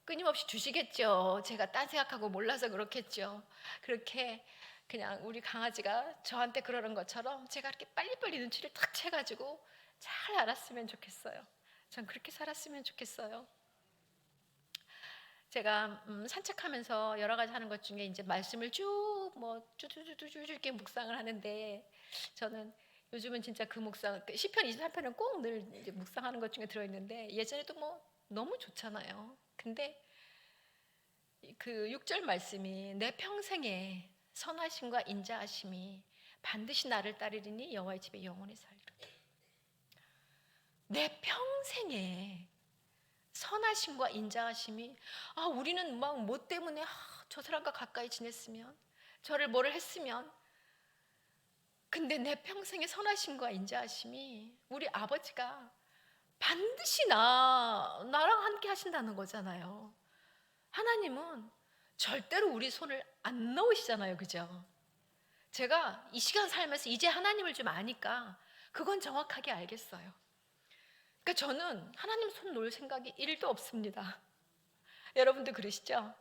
A: 끊임없이 주시겠죠. 제가 딴 생각하고 몰라서 그렇겠죠. 그렇게 그냥 우리 강아지가 저한테 그러는 것처럼 제가 이렇게 빨리빨리 눈치를 탁 채가지고 잘 알았으면 좋겠어요. 전 그렇게 살았으면 좋겠어요. 제가 산책하면서 여러 가지 하는 것 중에 이제 말씀을 쭉쭉 이렇게 묵상을 하는데, 저는 요즘은 진짜 그 묵상, 시편 23편은 꼭 늘 묵상하는 것 중에 들어있는데, 예전에도 뭐 너무 좋잖아요. 근데 그 6절 말씀이 내 평생에 선하심과 인자하심이 반드시 나를 따르리니 여호와의 집에 영원히 살리로다. 내 평생에 선하심과 인자하심이, 우리는 막 뭐 때문에 저 사람과 가까이 지냈으면, 저를 뭐를 했으면, 근데 내 평생의 선하심과 인자하심이 우리 아버지가 반드시 나랑 함께 하신다는 거잖아요. 하나님은 절대로 우리 손을 안 넣으시잖아요. 그죠? 제가 이 시간 살면서 이제 하나님을 좀 아니까 그건 정확하게 알겠어요. 그러니까 저는 하나님 손 놓을 생각이 1도 없습니다. 여러분도 그러시죠?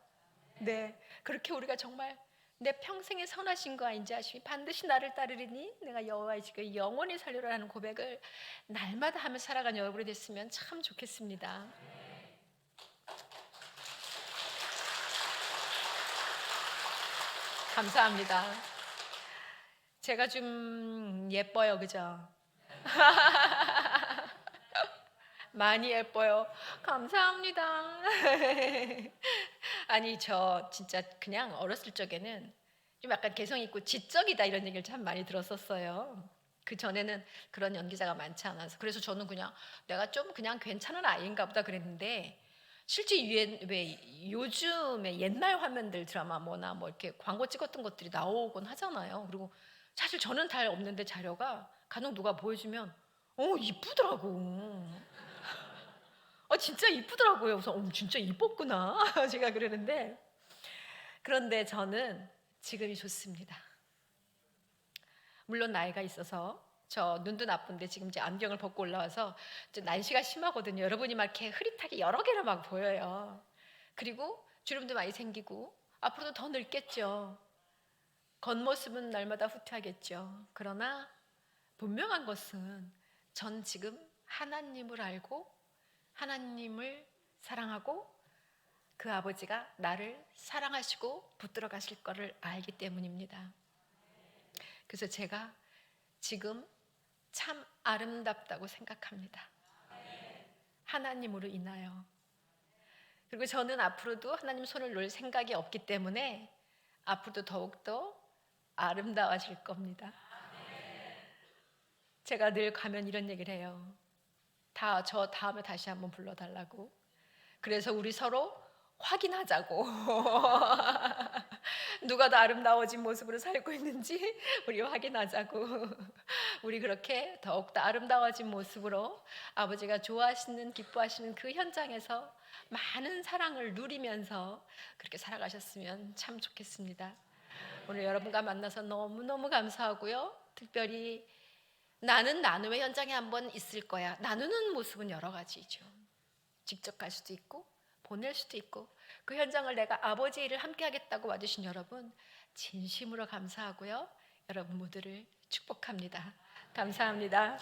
A: 네, 그렇게 우리가 정말 내 평생의 선하심과 인자하심이 반드시 나를 따르리니 내가 여호와의 집에 영원히 살리라는 고백을 날마다 하며 살아가는 여러분이 됐으면 참 좋겠습니다. 감사합니다. 제가 좀 예뻐요, 그죠? 많이 예뻐요. 감사합니다. 아니, 저 진짜 그냥 어렸을 적에는 좀 약간 개성 있고 지적이다 이런 얘기를 참 많이 들었었어요. 그 전에는 그런 연기자가 많지 않아서 그래서 저는 그냥 내가 좀 그냥 괜찮은 아이인가 보다 그랬는데 실제 왜 요즘에 옛날 화면들 드라마 뭐나 뭐 이렇게 광고 찍었던 것들이 나오곤 하잖아요. 그리고 사실 저는 잘 없는데 자료가 간혹 누가 보여주면 이쁘더라고. 진짜 이쁘더라고요. 그래서 진짜 이뻤구나. 제가 그러는데 그런데 저는 지금이 좋습니다. 물론 나이가 있어서 저 눈도 나쁜데 지금 이제 안경을 벗고 올라와서 이제 날씨가 심하거든요. 여러분이 막 이렇게 흐릿하게 여러 개를 막 보여요. 그리고 주름도 많이 생기고 앞으로도 더 늙겠죠. 겉모습은 날마다 후퇴하겠죠. 그러나 분명한 것은 전 지금 하나님을 알고 하나님을 사랑하고 그 아버지가 나를 사랑하시고 붙들어 가실 거를 알기 때문입니다. 그래서 제가 지금 참 아름답다고 생각합니다. 하나님으로 인하여. 그리고 저는 앞으로도 하나님 손을 놓을 생각이 없기 때문에 앞으로도 더욱더 아름다워질 겁니다. 제가 늘 가면 이런 얘기를 해요. 저 다음에 다시 한번 불러달라고. 그래서 우리 서로 확인하자고. 누가 더 아름다워진 모습으로 살고 있는지 우리 확인하자고. 우리 그렇게 더욱더 아름다워진 모습으로 아버지가 좋아하시는 기뻐하시는 그 현장에서 많은 사랑을 누리면서 그렇게 살아가셨으면 참 좋겠습니다. 오늘 여러분과 만나서 너무너무 감사하고요. 특별히 나는 나눔의 현장에 한번 있을 거야. 나누는 모습은 여러 가지죠. 직접 갈 수도 있고 보낼 수도 있고 그 현장을 내가 아버지 일을 함께 하겠다고 와주신 여러분 진심으로 감사하고요. 여러분 모두를 축복합니다. 감사합니다.